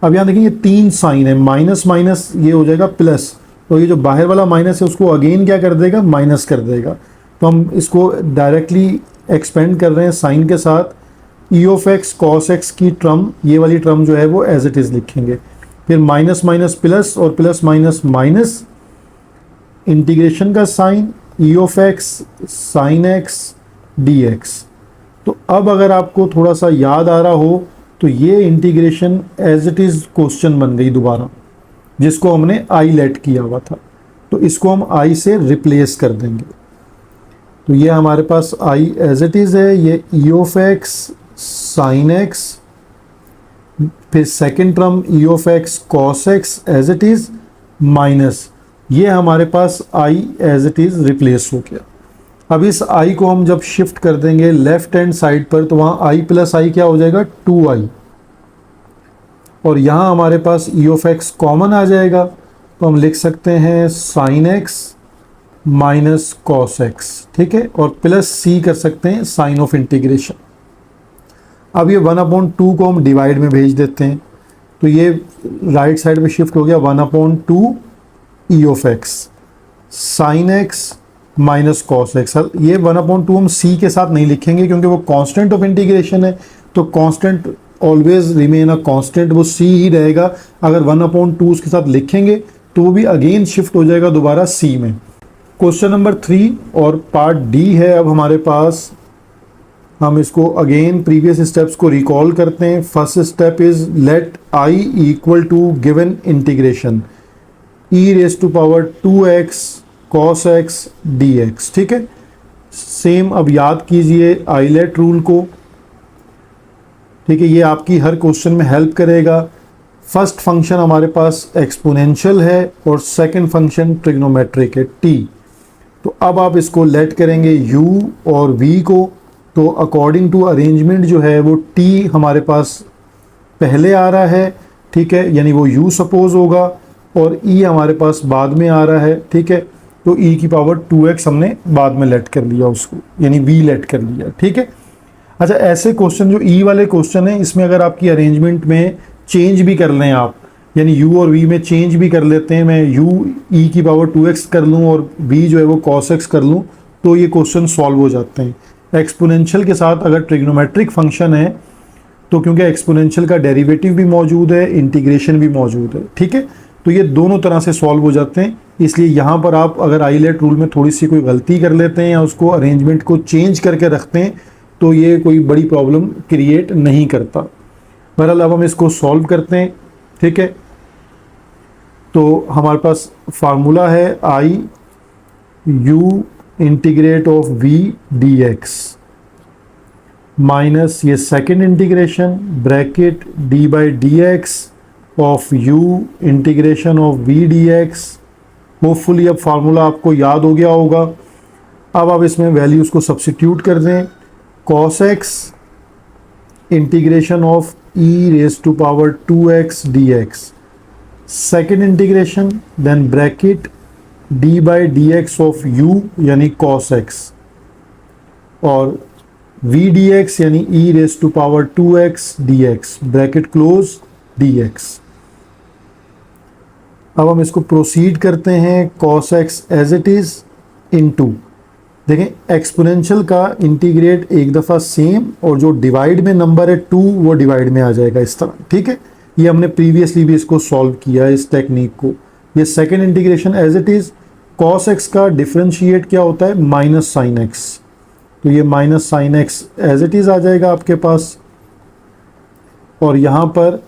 अब यहाँ देखिए ये 3 साइन है, माइनस माइनस ये हो जाएगा प्लस, तो ये जो बाहर वाला माइनस है उसको अगेन क्या कर देगा, माइनस कर देगा। तो हम इसको डायरेक्टली एक्सपेंड कर रहे हैं साइन के साथ। ई ऑफ एक्स कॉस एक्स की टर्म, ये वाली टर्म जो है वो एज इट इज़ लिखेंगे। फिर माइनस माइनस प्लस और प्लस माइनस माइनस, इंटीग्रेशन का sign e of x sine x d x. तो अब अगर आपको थोड़ा सा याद आ रहा हो तो ये integration as it is question बन गई दोबारा, जिसको हमने आई लेट किया हुआ था, तो इसको हम आई से रिप्लेस कर देंगे। तो ये हमारे पास आई एज इट इज़ है, ये e of x sine x, फिर second term e of x cos x as it is minus, ये हमारे पास i as it is replace हो गया। अब इस आई को हम जब शिफ्ट कर देंगे लेफ्ट हैंड साइड पर, तो वहाँ आई प्लस आई क्या हो जाएगा, 2i, और यहाँ हमारे पास ई ऑफ एक्स कॉमन आ जाएगा, तो हम लिख सकते हैं sign x minus cos x, ठीक है, और प्लस सी कर सकते हैं साइन ऑफ इंटीग्रेशन। अब ये 1/2 को हम डिवाइड में भेज देते हैं, तो ये राइट साइड पे शिफ्ट हो गया 1/2 e of x sine x minus cos x. ये 1/2 हम सी के साथ नहीं लिखेंगे क्योंकि वो कांस्टेंट ऑफ इंटीग्रेशन है, तो constant always remain a constant, वो सी ही रहेगा। अगर 1/2 उसके साथ लिखेंगे तो वो भी अगेन शिफ्ट हो जाएगा दोबारा सी में। क्वेश्चन नंबर 3 और पार्ट डी है अब हमारे पास। हम इसको अगेन प्रीवियस स्टेप्स को रिकॉल करते हैं। First step is let I equal to given integration e raise to power 2x cos x dx, ठीक है। सेम अब याद कीजिए आइलेट रूल को, ठीक है, ये आपकी हर क्वेश्चन में हेल्प करेगा। फर्स्ट फंक्शन हमारे पास एक्सपोनेंशियल है और सेकंड फंक्शन ट्रिग्नोमेट्रिक है t। तो अब आप इसको लेट करेंगे u और v को, तो अकॉर्डिंग टू अरेंजमेंट जो है वो t हमारे पास पहले आ रहा है, ठीक है, यानी वो u सपोज होगा, और e हमारे पास बाद में आ रहा है, ठीक है, तो e की पावर 2x हमने बाद में लेट कर लिया उसको, यानी v लेट कर लिया, ठीक है। अच्छा, ऐसे क्वेश्चन जो e वाले क्वेश्चन है, इसमें अगर आपकी अरेंजमेंट में चेंज भी कर लें आप, यानी u और v में चेंज भी कर लेते हैं, मैं u e की पावर 2x कर लूँ और v जो है वो cos x कर लूँ, तो ये क्वेश्चन सॉल्व हो जाते हैं। एक्सपोनेंशियल के साथ अगर ट्रिग्नोमेट्रिक फंक्शन है तो क्योंकि एक्सपोनेंशियल का डेरिवेटिव भी मौजूद है, इंटीग्रेशन भी मौजूद है, ठीक है, तो ये दोनों तरह से सॉल्व हो जाते हैं। इसलिए यहाँ पर आप अगर आइलेट रूल में थोड़ी सी कोई गलती कर लेते हैं या उसको अरेंजमेंट को चेंज करके रखते हैं तो ये कोई बड़ी प्रॉब्लम क्रिएट नहीं करता। बहरहाल अब हम इसको सॉल्व करते हैं, ठीक है। तो हमारे पास फार्मूला है i u integrate of v d x minus ये second integration bracket d by d x of u integration of v dx। Hopefully अब फार्मूला आपको याद हो गया होगा। अब आप इसमें वैल्यूज़ को सब्सिट्यूट कर दें, cos x integration of e raise to power 2x dx, second integration then bracket d by d x of u यानी cos x और v dx यानी e raise to power 2x dx bracket close dx। अब हम इसको proceed करते हैं cos x as it is into, देखें exponential का इंटीग्रेट एक दफ़ा सेम, और जो डिवाइड में नंबर है 2 वो डिवाइड में आ जाएगा इस तरह, ठीक है। ये हमने प्रीवियसली भी इसको सॉल्व किया है इस टेक्निक को। ये second integration as it is cos x का डिफरेंशिएट क्या होता है माइनस साइन x, तो ये minus sine x as it is आ जाएगा आपके पास, और यहाँ पर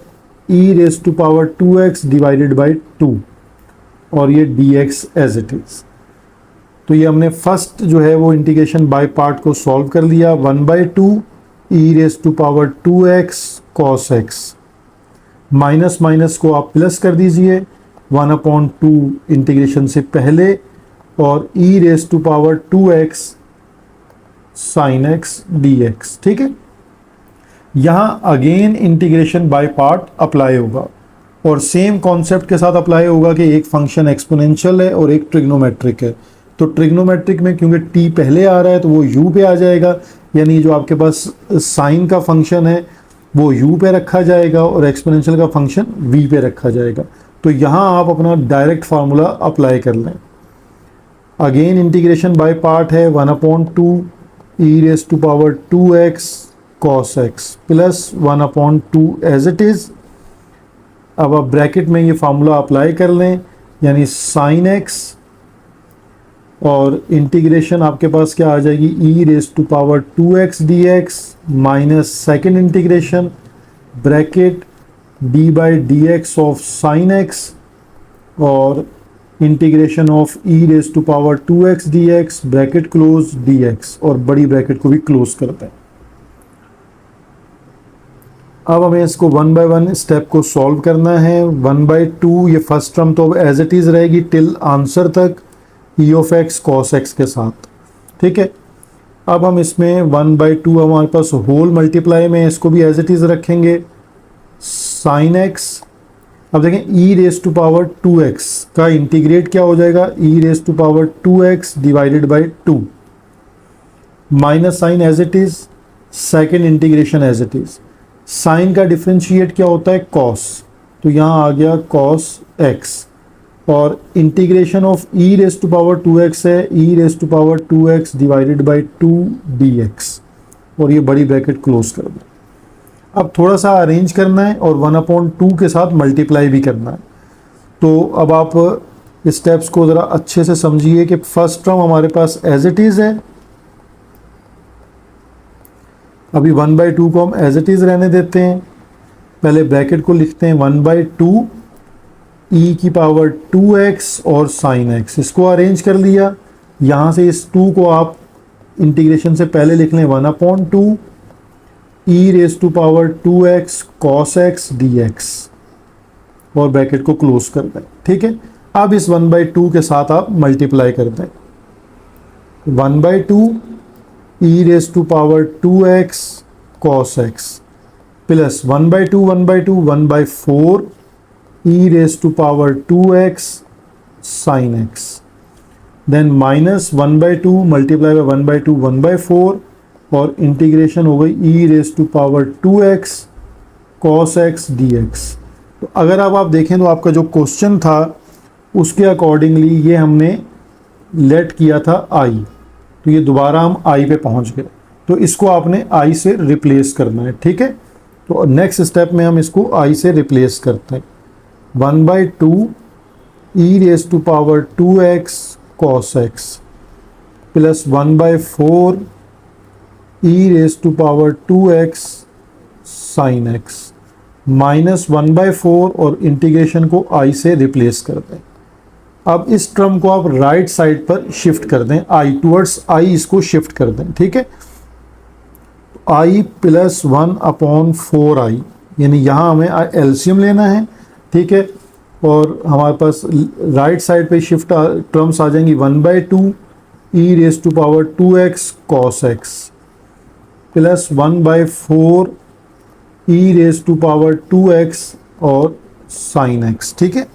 e raise to power 2x divided by 2 और ये dx एज इट इज़। तो ये हमने फर्स्ट जो है वो इंटीग्रेशन बाय पार्ट को सॉल्व कर लिया, 1/2 e raise to power 2x cos x, minus minus को आप प्लस कर दीजिए 1/2 इंटीग्रेशन से पहले, और e raise to power 2x sine x dx, ठीक है। यहाँ again integration by part apply होगा और सेम कॉन्सेप्ट के साथ अप्लाई होगा कि एक फंक्शन एक्सपोनेंशियल है और एक ट्रिग्नोमेट्रिक है। तो ट्रिग्नोमेट्रिक में क्योंकि t पहले आ रहा है तो वो u पे आ जाएगा, यानी जो आपके पास साइन का फंक्शन है वो u पे रखा जाएगा और एक्सपोनेंशियल का फंक्शन v पे रखा जाएगा। तो यहाँ आप अपना डायरेक्ट फार्मूला अप्लाई कर लें। अगेन इंटीग्रेशन बाय पार्ट है, 1/2 e raise to power 2x cos x plus 1/2 as it is. अब आप ब्रैकेट में ये फार्मूला अप्लाई कर लें, यानी साइन x और इंटीग्रेशन आपके पास क्या आ जाएगी, e raise to power 2x dx minus second integration bracket d by d x of sine x और integration of e raise to power 2x dx bracket close dx और बड़ी bracket को भी क्लोज करते हैं। अब हमें इसको 1 बाय 1 स्टेप को सॉल्व करना है। 1/2 ये फर्स्ट टर्म तो अब एज इट इज़ रहेगी टिल आंसर तक ई ऑफ एक्स कॉस एक्स के साथ, ठीक है। अब हम इसमें 1/2 हमारे पास होल मल्टीप्लाई में इसको भी एज इट इज़ रखेंगे, साइन एक्स। अब देखें ई रेस टू पावर 2x का इंटीग्रेट क्या हो जाएगा, e raise to power 2x divided by 2 minus sign as it is, second integration as it is. Sine का डिफ्रेंशिएट क्या होता है, कॉस, तो यहाँ आ गया कॉस x और integration of e raise to power 2x है, e raise to power 2x divided by 2 dx और ये बड़ी ब्रैकेट क्लोज कर दो। अब थोड़ा सा अरेंज करना है और 1/2 के साथ मल्टीप्लाई भी करना है। तो अब आप स्टेप्स को ज़रा अच्छे से समझिए कि फर्स्ट टर्म हमारे पास एज इट इज़ है, अभी 1/2 को हम एज इट इज़ रहने देते हैं। पहले ब्रैकेट को लिखते हैं 1/2 ई की पावर 2x और साइन x, इसको अरेंज कर लिया। यहाँ से इस 2 को आप इंटीग्रेशन से पहले लिख लें 1/2 e raise to power 2x cos x dx और ब्रैकेट को क्लोज कर दें, ठीक है। अब इस 1/2 के साथ आप मल्टीप्लाई कर दें, 1/2 e raise to power 2x cos x plus 1/2 1/4 e raise to power 2x sin x, then minus 1/2 multiply by 1/2 1/4 और इंटीग्रेशन हो गई e raise to power 2x cos x dx। तो अगर अब आप देखें तो आपका जो क्वेश्चन था उसके अकॉर्डिंगली ये हमने लेट किया था i, तो ये दोबारा हम i पे पहुंच गए, तो इसको आपने i से रिप्लेस करना है, ठीक है। तो नेक्स्ट स्टेप में हम इसको i से रिप्लेस करते हैं, 1/2 e raise to power 2x cos x plus 1/4 e raise to power 2x sin x minus 1/4 और इंटीग्रेशन को i से रिप्लेस कर दें। अब इस टर्म को आप राइट साइड पर शिफ्ट कर दें, i टूवर्ड्स i इसको शिफ्ट कर दें, ठीक है। i प्लस 1/4i, यानी यहाँ हमें एलसीएम लेना है, ठीक है। और हमारे पास राइट साइड पे शिफ्ट टर्म्स आ जाएंगी 1/2 e raise to power 2x cos x plus 1/4 e raise to power 2x और sin x, ठीक है।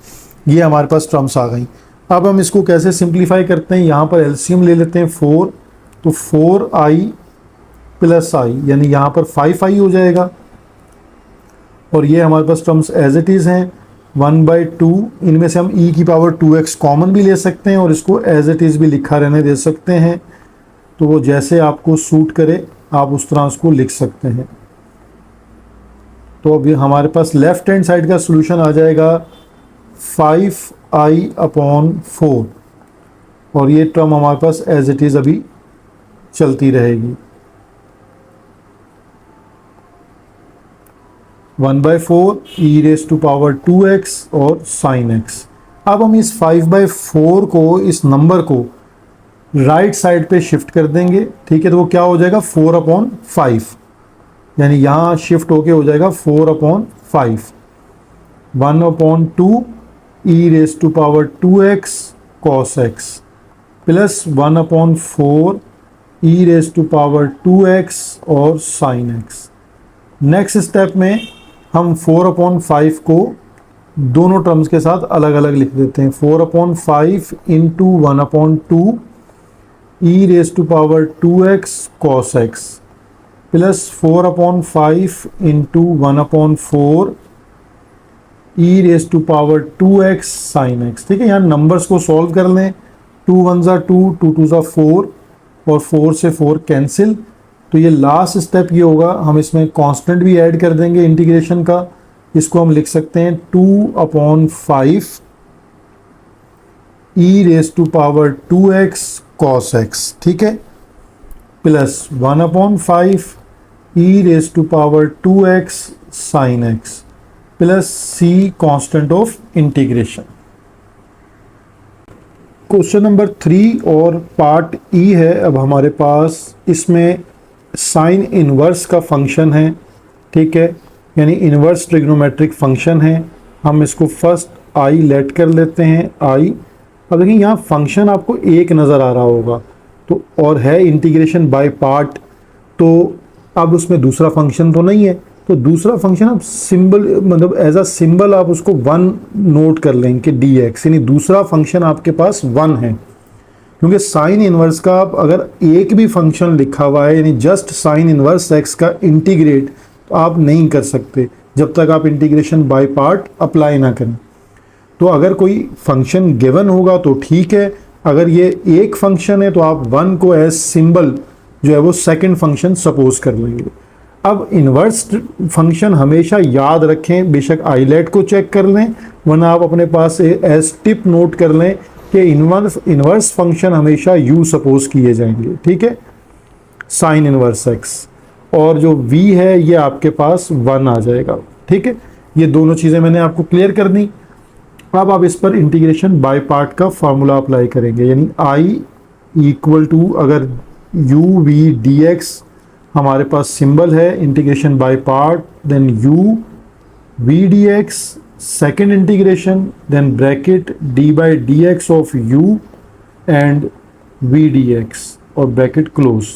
ये हमारे पास टर्म्स आ गई। अब हम इसको कैसे सिंप्लीफाई करते हैं, यहाँ पर एलसीएम ले लेते हैं 4, तो 4i प्लस i यानी यहाँ पर 5i हो जाएगा और ये हमारे पास टर्म्स एज इट इज़ हैं 1/2। इनमें से हम e की पावर 2x कॉमन भी ले सकते हैं और इसको एज इट इज़ भी लिखा रहने दे सकते हैं, तो वो जैसे आपको सूट करे आप उस तरह उसको लिख सकते हैं। तो अभी हमारे पास लेफ्ट हैंड साइड का सॉल्यूशन आ जाएगा 5i/4 और ये टर्म हमारे पास एज इट इज़ अभी चलती रहेगी, 1/4 e raise to power 2x और sin x। अब हम इस 5/4 को, इस नंबर को राइट साइड पे शिफ्ट कर देंगे, ठीक है। तो वो क्या हो जाएगा 4/5, यानी यहाँ शिफ्ट होके हो जाएगा 4/5, 1/2 e raise to power 2x cos x plus 1/4 e raise to power 2x और sin x। नेक्स्ट स्टेप में हम 4/5 को दोनों टर्म्स के साथ अलग अलग लिख देते हैं, 4/5 into 1/2 e raise to power 2x cos x plus 4/5 into 1/4 e raise to power 2x sin x, ठीक है। यहाँ नंबर्स को सॉल्व कर लें 2 1 ज़ा 2, 2 2 ज़ा 4 और 4 से 4 कैंसिल। तो ये लास्ट स्टेप ये होगा, हम इसमें कांस्टेंट भी ऐड कर देंगे इंटीग्रेशन का। इसको हम लिख सकते हैं 2/5 e⁻² cos x, ठीक है, plus 1/5 e⁻² sin x plus c constant of integration. Question number 3 और पार्ट ई है। अब हमारे पास इसमें साइन इनवर्स का फंक्शन है, ठीक है, यानी इनवर्स ट्रिग्नोमेट्रिक फंक्शन है। हम इसको फर्स्ट आई लेट कर लेते हैं, आई। अब देखिए यहाँ फंक्शन आपको एक नज़र आ रहा होगा तो, और है इंटीग्रेशन बाय पार्ट, तो अब उसमें दूसरा फंक्शन तो नहीं है, तो दूसरा फंक्शन आप सिंबल मतलब एज अ सिंबल आप उसको 1 नोट कर लें कि dx, यानी दूसरा फंक्शन आपके पास 1 है। क्योंकि साइन इनवर्स का आप अगर एक भी फंक्शन लिखा हुआ है, यानी जस्ट साइन इनवर्स x का इंटीग्रेट, तो आप नहीं कर सकते जब तक आप इंटीग्रेशन बाय पार्ट अप्लाई ना करें। तो अगर कोई फंक्शन गिवन होगा तो ठीक है, अगर ये एक फंक्शन है तो आप 1 को एज सिंबल जो है वो सेकंड फंक्शन सपोज कर लेंगे। अब इन्वर्स फंक्शन हमेशा याद रखें, बेशक आईलेट को चेक कर लें, वरना आप अपने पास एज टिप नोट कर लें कि इन्वर्स फंक्शन हमेशा यू सपोज किए जाएंगे, ठीक है, साइन इनवर्स एक्स, और जो v है ये आपके पास 1 आ जाएगा, ठीक है। ये दोनों चीज़ें मैंने आपको क्लियर कर दी। अब आप इस पर इंटीग्रेशन बाय पार्ट का फार्मूला अप्लाई करेंगे, यानी i = अगर u v dx हमारे पास सिंबल है integration by part, then u v dx second integration, then bracket d/dx of u and v dx और ब्रैकेट क्लोज।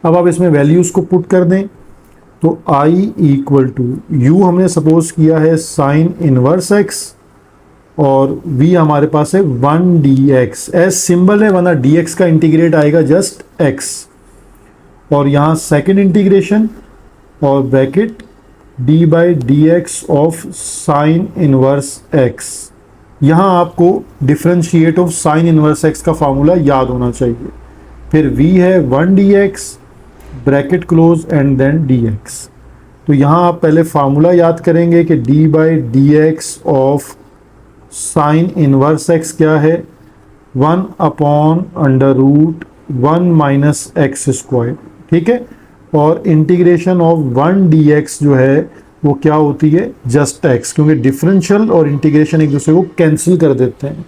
अब आप इसमें वैल्यूज़ को पुट कर दें, तो i = u हमने सपोज किया है साइन इनवर्स x और v हमारे पास है 1 dx, एज सिंबल है, वरना dx का इंटीग्रेट आएगा जस्ट x, और यहाँ सेकेंड इंटीग्रेशन और bracket d/dx of sine inverse x। यहाँ आपको differentiate of sine inverse x का फार्मूला याद होना चाहिए। फिर v है 1 dx bracket close and then dx। तो यहाँ आप पहले फार्मूला याद करेंगे कि d/dx of sine inverse x क्या है, 1/√1 - x², ठीक है, और इंटीग्रेशन ऑफ 1 dx जो है वो क्या होती है, जस्ट x, क्योंकि डिफरेंशियल और इंटीग्रेशन एक दूसरे को कैंसिल कर देते हैं।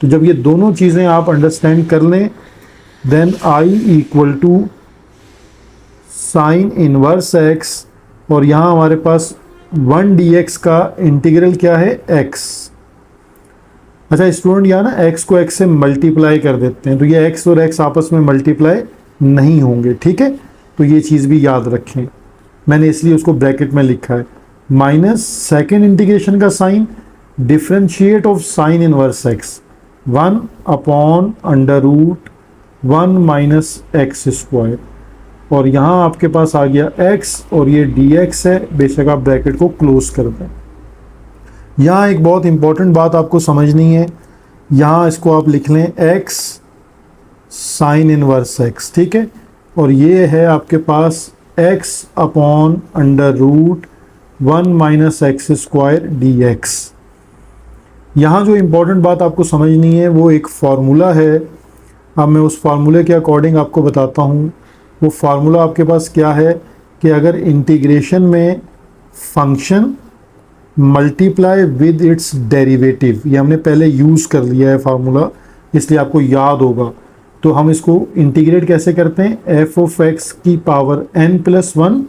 तो जब ये दोनों चीज़ें आप अंडरस्टैंड कर लें, then i = sine inverse x, और यहाँ हमारे पास 1 dx का इंटीग्रल क्या है, x। अच्छा स्टूडेंट, यहाँ ना x को x से मल्टीप्लाई कर देते हैं, तो ये x और x आपस में मल्टीप्लाई नहीं होंगे, ठीक है, तो ये चीज़ भी याद रखें, मैंने इसलिए उसको ब्रैकेट में लिखा है। माइनस सेकेंड इंटीग्रेशन का sine, differentiate of sine inverse x 1/√1 - x², और यहाँ आपके पास आ गया x और ये dx है, बेशक आप ब्रैकेट को क्लोज कर दें। यहाँ एक बहुत इंपॉर्टेंट बात आपको समझनी है, यहाँ इसको आप लिख लें x साइन इनवर्स x, ठीक है, और ये है आपके पास x/√1 - x² dx। यहाँ जो इम्पोर्टेंट बात आपको समझनी है वो एक फार्मूला है। अब मैं उस फार्मूले के अकॉर्डिंग आपको बताता हूँ। वो फार्मूला आपके पास क्या है कि अगर इंटीग्रेशन में function multiply with its derivative, ये हमने पहले यूज़ कर लिया है फार्मूला, इसलिए आपको याद होगा, तो हम इसको इंटीग्रेट कैसे करते हैं, f(x) की power n+1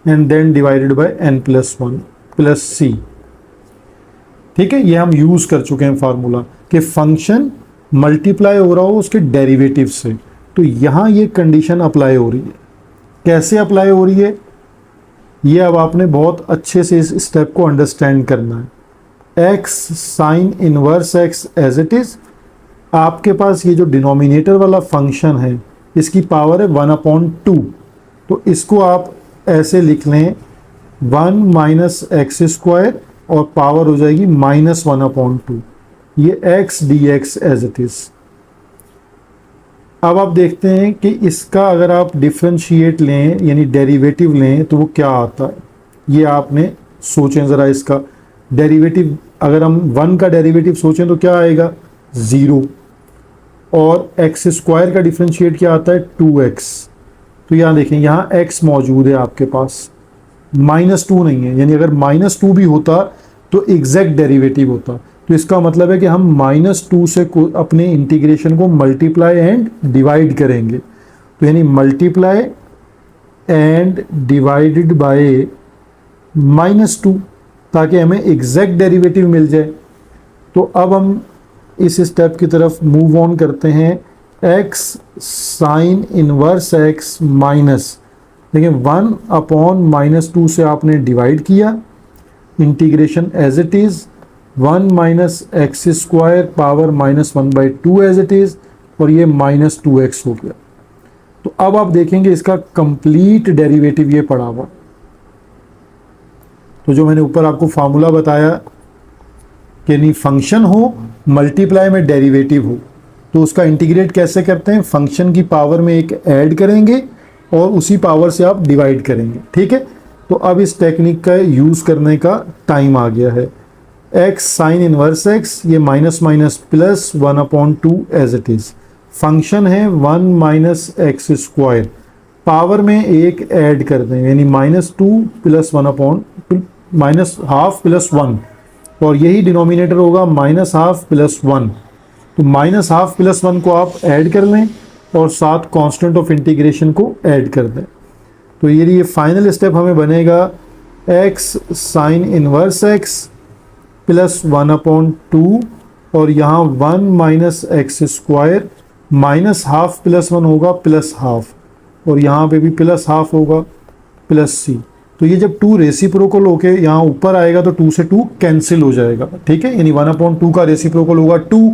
and then divided by n+1 plus c, ठीक है, ये हम यूज़ कर चुके हैं फार्मूला कि फंक्शन मल्टीप्लाई हो रहा हो उसके डेरिवेटिव से। तो यहाँ ये कंडीशन अप्लाई हो रही है। कैसे अप्लाई हो रही है, ये अब आपने बहुत अच्छे से इस स्टेप को अंडरस्टैंड करना है। x sine inverse x as it is, आपके पास ये जो डिनोमिनेटर वाला फंक्शन है इसकी पावर है 1/2, तो इसको आप ऐसे लिख लें 1 - x² और पावर हो जाएगी -1/2, ये x dx as it is, अब आप देखते हैं कि इसका अगर आप डिफरेंशिएट लें यानी डेरिवेटिव लें तो वो क्या आता है, ये आपने सोचें ज़रा। इसका डेरिवेटिव अगर हम 1 का डेरिवेटिव सोचें तो क्या आएगा 0, और एक्स स्क्वायर का डिफरेंशिएट क्या आता है 2x। तो यहाँ देखें, यहाँ x मौजूद है आपके पास, -2 नहीं है, यानी अगर -2 भी होता तो एग्जैक्ट डेरिवेटिव होता। तो इसका मतलब है कि हम -2 से अपने इंटीग्रेशन को मल्टीप्लाई एंड डिवाइड करेंगे। तो यानी मल्टीप्लाई एंड डिवाइडेड बाय -2 ताकि हमें एग्जैक्ट डेरिवेटिव मिल जाए। तो अब हम इस स्टेप की तरफ मूव ऑन करते हैं। x sine inverse x minus, देखिए 1/-2 से आपने डिवाइड किया, integration as it is 1 minus x square power -1/2 as it is, और ये -2x हो गया। तो अब आप देखेंगे इसका कंप्लीट डेरिवेटिव ये पड़ा हुआ। तो जो मैंने ऊपर आपको फार्मूला बताया कि नहीं फंक्शन हो मल्टीप्लाई में डेरिवेटिव हो, तो उसका इंटीग्रेट कैसे करते हैं, फंक्शन की पावर में एक ऐड करेंगे और उसी पावर से आप डिवाइड करेंगे। ठीक है, तो अब इस टेक्निक का यूज़ करने का टाइम आ गया है। x साइन इनवर्स x, ये minus minus plus 1/2 as it is, function है 1 माइनस एक्स स्क्वायर, पावर में एक ऐड कर दें यानी -2 प्लस 1/2 -1/2 प्लस 1, और यही डिनोमिनेटर होगा -1/2 प्लस 1। तो -1/2 प्लस 1 को आप ऐड कर लें और साथ कांस्टेंट ऑफ इंटीग्रेशन को ऐड कर दें। तो ये फाइनल स्टेप हमें बनेगा x sine inverse x plus 1/2, और यहाँ 1 माइनस एक्स स्क्वायर -1/2 प्लस 1 होगा प्लस 1/2, और यहाँ पे भी प्लस 1/2 होगा प्लस c। तो ये जब 2 रेसिप्रोकल होके यहाँ ऊपर आएगा तो 2 से 2 कैंसिल हो जाएगा। ठीक है, यानी 1/2 का रेसिप्रोकल होगा 2,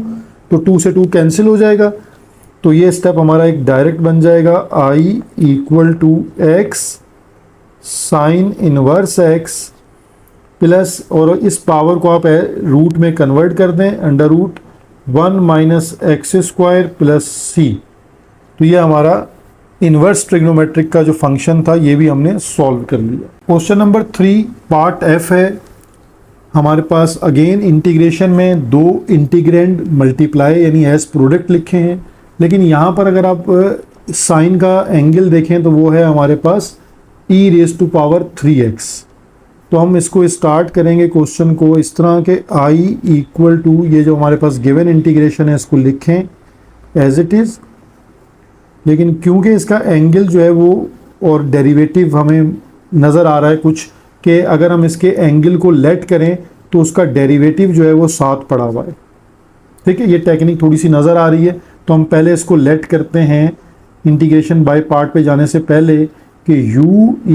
तो 2 से 2 कैंसिल हो जाएगा। तो ये स्टेप हमारा एक डायरेक्ट बन जाएगा, i = x sine inverse x plus, और इस पावर को आप रूट में कन्वर्ट कर दें, √1 minus x square plus c। तो ये हमारा इन्वर्स ट्रिग्नोमेट्रिक का जो फंक्शन था ये भी हमने सॉल्व कर लिया। क्वेश्चन नंबर 3 पार्ट f है हमारे पास। अगेन इंटीग्रेशन में 2 इंटीग्रेंड मल्टीप्लाई यानी एज प्रोडक्ट लिखे हैं, लेकिन यहाँ पर अगर आप साइन का एंगल देखें तो वो है हमारे पास e⁻3x। तो हम इसको स्टार्ट करेंगे क्वेश्चन को इस तरह के, i ये जो हमारे पास गिवन इंटीग्रेशन है इसको लिखें एज इट इज़, लेकिन क्योंकि इसका एंगल जो है वो और डेरिवेटिव हमें नज़र आ रहा है कुछ कि अगर हम इसके एंगल को लेट करें तो उसका डेरिवेटिव जो है वो साथ पड़ा हुआ है। ठीक है, ये टेक्निक थोड़ी सी नज़र आ रही है, तो हम पहले इसको लेट करते हैं इंटीग्रेशन बाय पार्ट पे जाने से पहले कि u =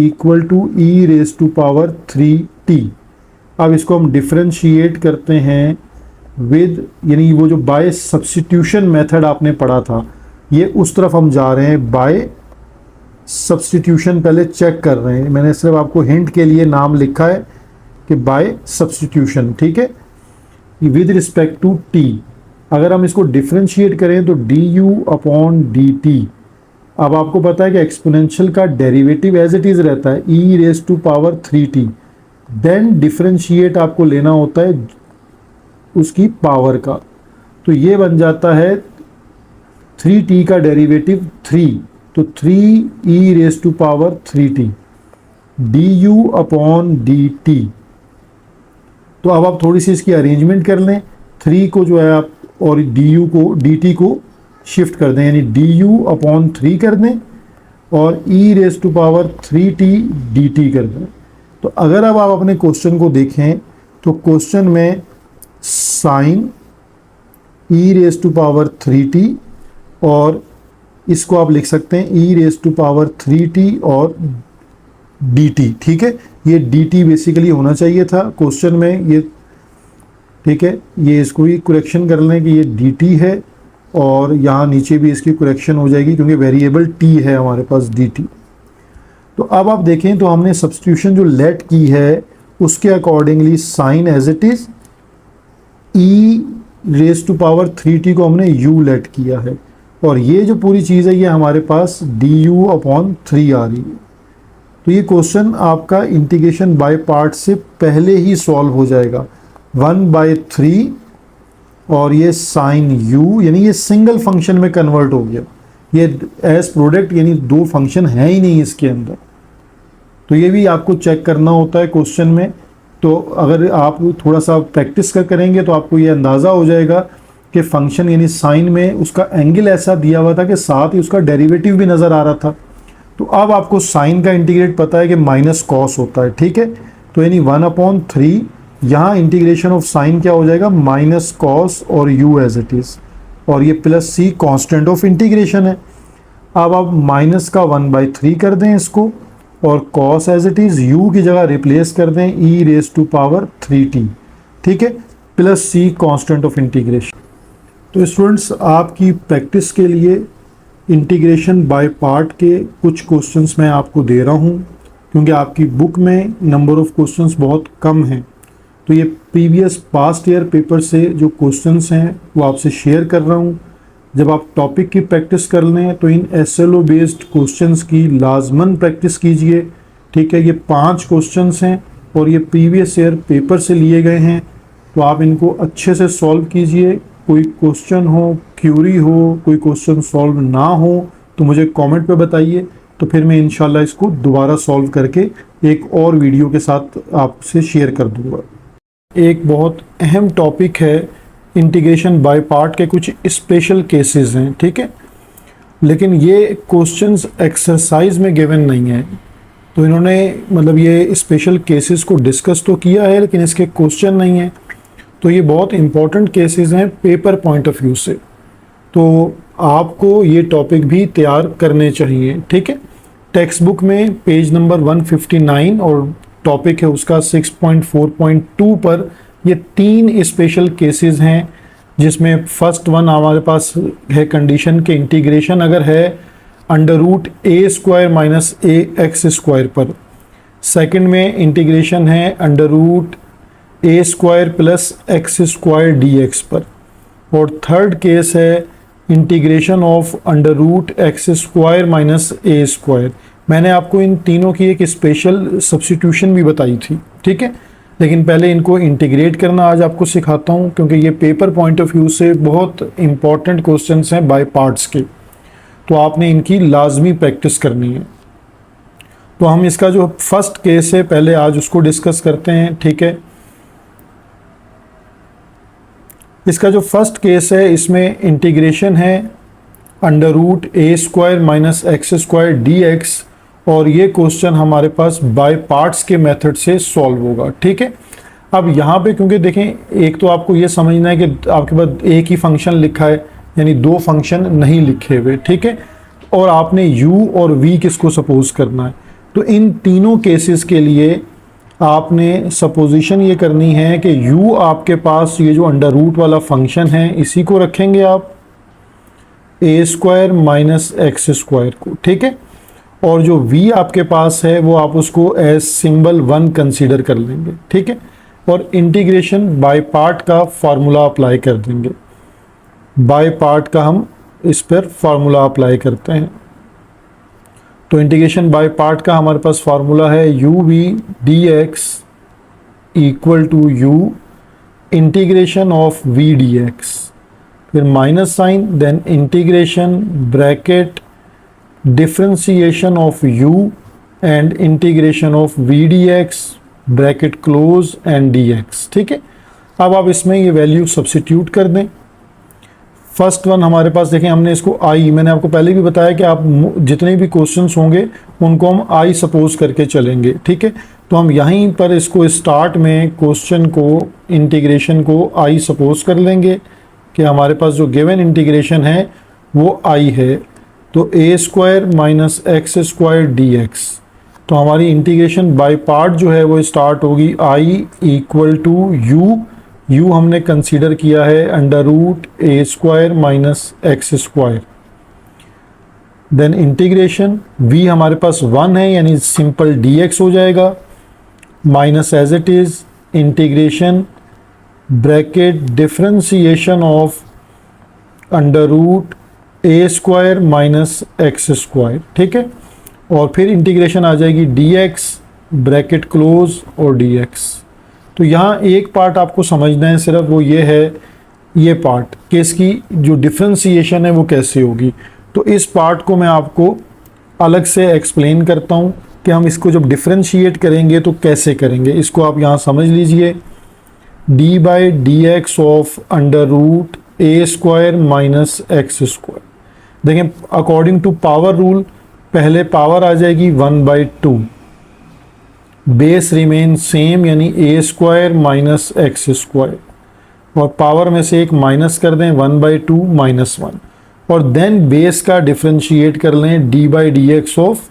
e⁻3t। अब इसको हम डिफरेंशिएट करते हैं विद, यानी वो जो बाय सब्स्टिट्यूशन मेथड आपने पढ़ा था ये उस तरफ हम जा रहे हैं। बाय सब्स्टिट्यूशन पहले चेक कर रहे हैं, मैंने सिर्फ आपको हिंट के लिए नाम लिखा है कि बाय सब्स्टिट्यूशन। ठीक है, विद रिस्पेक्ट टू t अगर हम इसको डिफरेंशिएट करें तो du/dt। अब आपको पता है कि एक्सपोनेंशियल का डेरिवेटिव एज इट इज़ रहता है e⁻3t, देन डिफरेंशिएट आपको लेना होता है उसकी पावर का। तो ये बन जाता है 3t का डेरिवेटिव 3, तो 3e⁻3t du/dt। तो अब आप थोड़ी सी इसकी अरेंजमेंट कर लें, 3 को जो है आप और du को dt को शिफ्ट कर दें, यानी du/3 कर दें और e⁻3t dt कर दें। तो अगर अब आप अपने क्वेश्चन को देखें तो क्वेश्चन में साइन e⁻3t और इसको आप लिख सकते हैं e⁻3t और dt। ठीक है, ये dt बेसिकली होना चाहिए था क्वेश्चन में ये। ठीक है, ये इसको ही करेक्शन कर लें कि ये dt है, और यहाँ नीचे भी इसकी करेक्शन हो जाएगी क्योंकि वेरिएबल t है हमारे पास dt। तो अब आप देखें तो हमने सब्स्टिट्यूशन जो लेट की है उसके accordingly sine as it is e⁻3t को हमने u लेट किया है, और ये जो पूरी चीज़ है ये हमारे पास du/3 आ रही है। तो ये क्वेश्चन आपका इंटीग्रेशन बाय पार्ट से पहले ही सॉल्व हो जाएगा। 1/3 और ये साइन u, यानी ये सिंगल फंक्शन में कन्वर्ट हो गया। ये एज प्रोडक्ट यानी दो फंक्शन है ही नहीं इसके अंदर। तो ये भी आपको चेक करना होता है क्वेश्चन में। तो अगर आप थोड़ा सा प्रैक्टिस करेंगे तो आपको ये अंदाज़ा हो जाएगा कि फंक्शन यानी साइन में उसका एंगल ऐसा दिया हुआ था कि साथ ही उसका डेरिवेटिव भी नज़र आ रहा था। तो अब आपको साइन का इंटीग्रेट पता है कि माइनस कॉस होता है, ठीक है। तो यानी 1/3 यहाँ इंटीग्रेशन ऑफ साइन क्या हो जाएगा, माइनस कॉस और u एज इट इज़, और ये plus c constant of integration है। अब आप माइनस का 1/3 कर दें इसको, और cos as it is u की जगह रिप्लेस कर दें e⁻3t, ठीक है, plus c constant of integration. तो स्टूडेंट्स, आपकी प्रैक्टिस के लिए इंटीग्रेशन बाय पार्ट के कुछ क्वेश्चंस मैं आपको दे रहा हूँ, क्योंकि आपकी बुक में नंबर ऑफ क्वेश्चंस बहुत कम हैं। तो ये प्रीवियस पास्ट ईयर पेपर से जो क्वेश्चंस हैं वो आपसे शेयर कर रहा हूँ। जब आप टॉपिक की प्रैक्टिस कर लें तो इन SLO बेस्ड क्वेश्चंस की लाजमन प्रैक्टिस कीजिए, ठीक है। ये 5 क्वेश्चंस हैं और ये प्रीवियस ईयर पेपर से लिए गए हैं, तो आप इनको अच्छे से सॉल्व कीजिए। कोई क्वेश्चन हो, क्यूरी हो, कोई क्वेश्चन सॉल्व ना हो तो मुझे कमेंट पे बताइए, तो फिर मैं इंशाल्लाह इसको दोबारा सॉल्व करके एक और वीडियो के साथ आपसे शेयर कर दूंगा। एक बहुत अहम टॉपिक है इंटीग्रेशन बाय पार्ट के कुछ स्पेशल केसेस हैं, ठीक है, लेकिन ये क्वेश्चंस एक्सरसाइज में गिवन नहीं है। तो इन्होंने मतलब ये स्पेशल केसेस को डिस्कस तो किया है लेकिन इसके क्वेश्चन नहीं है। तो ये बहुत इंपॉर्टेंट केसेस हैं पेपर पॉइंट ऑफ व्यू से, तो आपको ये टॉपिक भी तैयार करने चाहिए, ठीक है। टेक्स्ट बुक में पेज नंबर 159 और टॉपिक है उसका 6.4.2 पर ये 3 स्पेशल केसेस हैं, जिसमें फर्स्ट वन हमारे पास है कंडीशन के इंटीग्रेशन अगर है √a² - ax² पर। सेकंड में इंटीग्रेशन है √a² + x² dx पर। और थर्ड केस है इंटीग्रेशन ऑफ √x² - a²। मैंने आपको इन तीनों की एक स्पेशल सब्स्टिट्यूशन भी बताई थी, ठीक है, लेकिन पहले इनको इंटीग्रेट करना आज आपको सिखाता हूँ, क्योंकि ये पेपर पॉइंट ऑफ व्यू से बहुत इंपॉर्टेंट क्वेश्चंस हैं बाय पार्ट्स के, तो आपने इनकी लाजमी प्रैक्टिस करनी है। तो हम इसका जो फर्स्ट केस है पहले आज उसको डिस्कस करते हैं, ठीक है। इसका जो फर्स्ट केस है इसमें इंटीग्रेशन है √a² - x² dx, और ये क्वेश्चन हमारे पास बाय पार्ट्स के मेथड से सॉल्व होगा, ठीक है। अब यहाँ पे क्योंकि देखें, एक तो आपको ये समझना है कि आपके पास एक ही फंक्शन लिखा है, यानी दो फंक्शन नहीं लिखे हुए, ठीक है, और आपने u और v किसको सपोज करना है। तो इन तीनों केसेस के लिए आपने सपोजिशन ये करनी है कि u आपके पास ये जो अंडर रूट वाला फंक्शन है इसी को रखेंगे आप a² - x² को, ठीक है, और जो v आपके पास है वो आप उसको एज सिंबल 1 कंसीडर कर लेंगे, ठीक है, और इंटीग्रेशन बाय पार्ट का फार्मूला अप्लाई कर देंगे। बाय पार्ट का हम इस पर फार्मूला अप्लाई करते हैं। तो इंटीग्रेशन बाय पार्ट का हमारे पास फार्मूला है uv dx = u integration of v dx, फिर minus sign, then integration bracket differentiation of u and integration of v dx bracket close and dx, ठीक है। अब आप इसमें ये वैल्यू सब्स्टिट्यूट कर दें। फर्स्ट वन हमारे पास देखें, हमने इसको i, मैंने आपको पहले भी बताया कि आप जितने भी क्वेश्चंस होंगे उनको हम i सपोज करके चलेंगे, ठीक है। तो हम यहीं पर इसको स्टार्ट में क्वेश्चन को इंटीग्रेशन को i सपोज कर लेंगे कि हमारे पास जो गिवन इंटीग्रेशन है वो i है। तो a² - x² dx, तो हमारी इंटीग्रेशन बाय पार्ट जो है वो स्टार्ट होगी i = u हमने कंसीडर किया है √a² - x²। Then integration v हमारे पास 1 है यानी सिंपल dx हो जाएगा, minus as it is integration bracket differentiation of √a² a square minus x square, ठीक है। और फिर इंटीग्रेशन आ जाएगी डी एक्स ब्रैकेट क्लोज और डी एक्स। तो यहाँ एक पार्ट आपको समझना है सिर्फ, वो ये है, ये पार्ट कि इसकी जो डिफ्रेंसिएशन है वो कैसे होगी। तो इस पार्ट को मैं आपको अलग से एक्सप्लेन करता हूँ कि हम इसको जब डिफ्रेंशिएट करेंगे तो कैसे करेंगे। इसको आप यहाँ समझ लीजिए, d by d x of under root a square minus x square. देखें अकॉर्डिंग टू पावर रूल पहले पावर आ जाएगी 1/2, बेस रिमेन सेम यानी a square minus x square, और पावर में से एक माइनस कर दें 1/2 माइनस 1, और देन बेस का डिफ्रेंशिएट कर लें D by d x of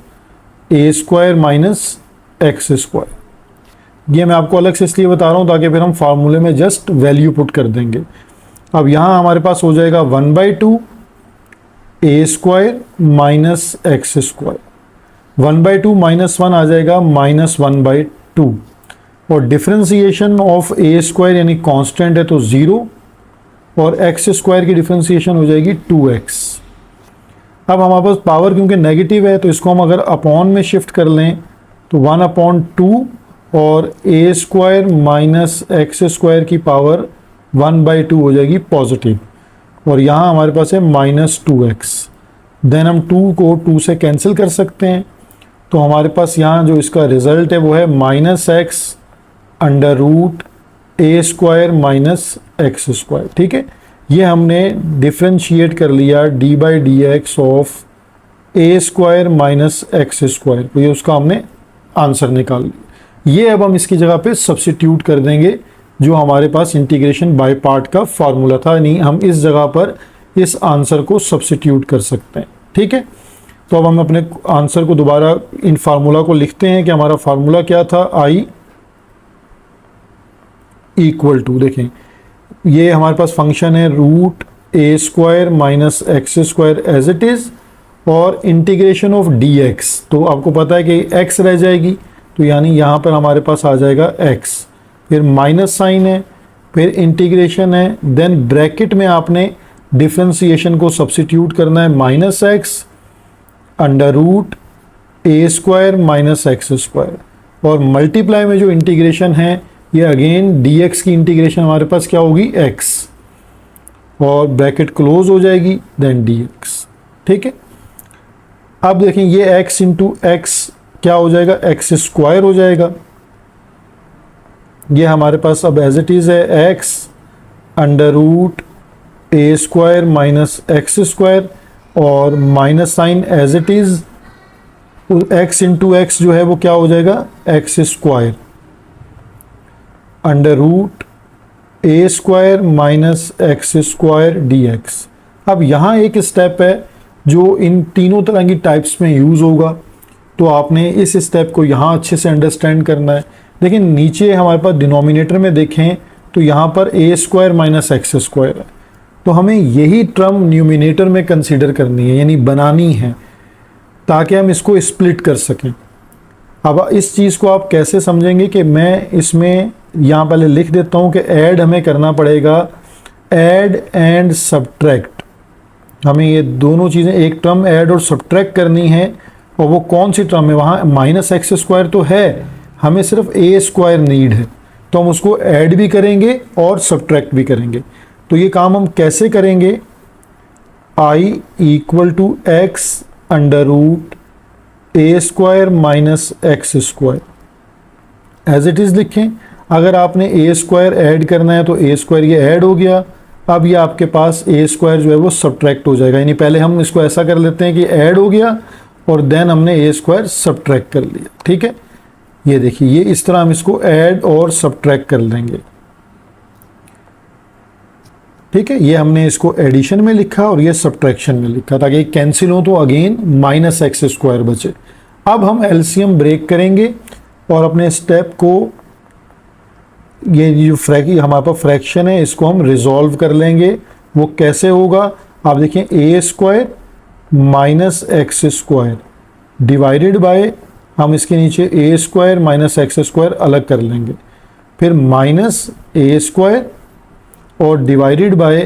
a square minus x square. ये मैं आपको अलग से इसलिए बता रहा हूँ ताकि फिर हम फार्मूले में जस्ट वैल्यू पुट कर देंगे। अब यहाँ हमारे पास हो जाएगा 1/2 a square minus x square, 1/2 minus 1 आ जाएगा -1/2, और डिफ्रेंसिएशन ऑफ ए स्क्वायर यानी कांस्टेंट है तो 0, और एक्स स्क्वायर की डिफ्रेंसिएशन हो जाएगी 2x। अब हमारे पास पावर क्योंकि नेगेटिव है तो इसको हम अगर अपॉन में शिफ्ट कर लें तो 1/2 और a square minus x square की पावर 1/2 हो जाएगी पॉजिटिव, और यहाँ हमारे पास है -2x। देन हम 2 को 2 से कैंसिल कर सकते हैं, तो हमारे पास यहाँ जो इसका रिजल्ट है वो है -x under root a square minus x square, ठीक है। ये हमने डिफ्रेंशिएट कर लिया D by d x of a square minus x square, तो ये उसका हमने आंसर निकाल लिया। ये अब हम इसकी जगह पे सब्स्टिट्यूट कर देंगे जो हमारे पास इंटीग्रेशन बाय पार्ट का फार्मूला था, यानी हम इस जगह पर इस आंसर को सब्स्टिट्यूट कर सकते हैं, ठीक है। तो अब हम अपने आंसर को दोबारा इन फार्मूला को लिखते हैं कि हमारा फार्मूला क्या था, आई इक्वल टू, देखें ये हमारे पास फंक्शन है root a square minus x square as it is, और इंटीग्रेशन ऑफ डी एक्स, तो आपको पता है कि एक्स रह जाएगी, तो यानी यहाँ पर हमारे पास आ जाएगा एक्स, फिर माइनस साइन है, फिर इंटीग्रेशन है, देन ब्रैकेट में आपने डिफ्रेंसिएशन को सब्स्टिट्यूट करना है -x under root a square minus x square, और मल्टीप्लाई में जो इंटीग्रेशन है ये अगेन dx की इंटीग्रेशन हमारे पास क्या होगी x, और ब्रैकेट क्लोज हो जाएगी देन dx, ठीक है। अब देखें ये x इंटू एक्स क्या हो जाएगा, x स्क्वायर हो जाएगा। ये हमारे पास अब एज इट इज़ है x under root a square minus x square, और minus sign as it is, x into x जो है वो क्या हो जाएगा x square under root a square minus x square d x. अब यहाँ एक स्टेप है जो इन तीनों तरह की टाइप्स में यूज़ होगा, तो आपने इस स्टेप को यहाँ अच्छे से अंडरस्टैंड करना है। लेकिन नीचे हमारे पास डिनोमिनेटर में देखें तो यहाँ पर ए स्क्वायर माइनस एक्स स्क्वायर है, तो हमें यही टर्म न्यूमिनेटर में कंसीडर करनी है, यानी बनानी है, ताकि हम इसको स्प्लिट कर सकें। अब इस चीज़ को आप कैसे समझेंगे कि मैं इसमें यहाँ पहले लिख देता हूँ कि ऐड हमें करना पड़ेगा, ऐड एंड सब्ट्रैक्ट। हमें ये दोनों चीज़ें, एक टर्म ऐड और सब्ट्रैक्ट करनी है, और वो कौन सी टर्म है, वहाँ माइनस एक्स स्क्वायर तो है, हमें सिर्फ ए स्क्वायर नीड है, तो हम उसको ऐड भी करेंगे और सब्ट्रैक्ट भी करेंगे। तो ये काम हम कैसे करेंगे, i equal to x under root a square minus x square as it is लिखें। अगर आपने ए स्क्वायर ऐड करना है तो ए स्क्वायर ये ऐड हो गया, अब ये आपके पास ए स्क्वायर जो है वो सब्ट्रैक्ट हो जाएगा, यानी पहले हम इसको ऐसा कर लेते हैं कि ऐड हो गया और देन हमने ए स्क्वायर सब्ट्रैक्ट कर लिया, ठीक है। ये देखिए ये इस तरह हम इसको ऐड और सब्ट्रैक्ट कर लेंगे, ठीक है। ये हमने इसको एडिशन में लिखा और ये सब्ट्रैक्शन में लिखा ताकि कैंसिल हो, तो अगेन माइनस एक्स स्क्वायर बचे। अब हम एलसीएम ब्रेक करेंगे और अपने स्टेप को, ये जो हमारे पास फ्रैक्शन है इसको हम रिजॉल्व कर लेंगे। वो कैसे होगा, आप देखें a square minus x square divided by, हम इसके नीचे a square minus x square अलग कर लेंगे, फिर माइनस ए स्क्वायर और डिवाइडेड बाय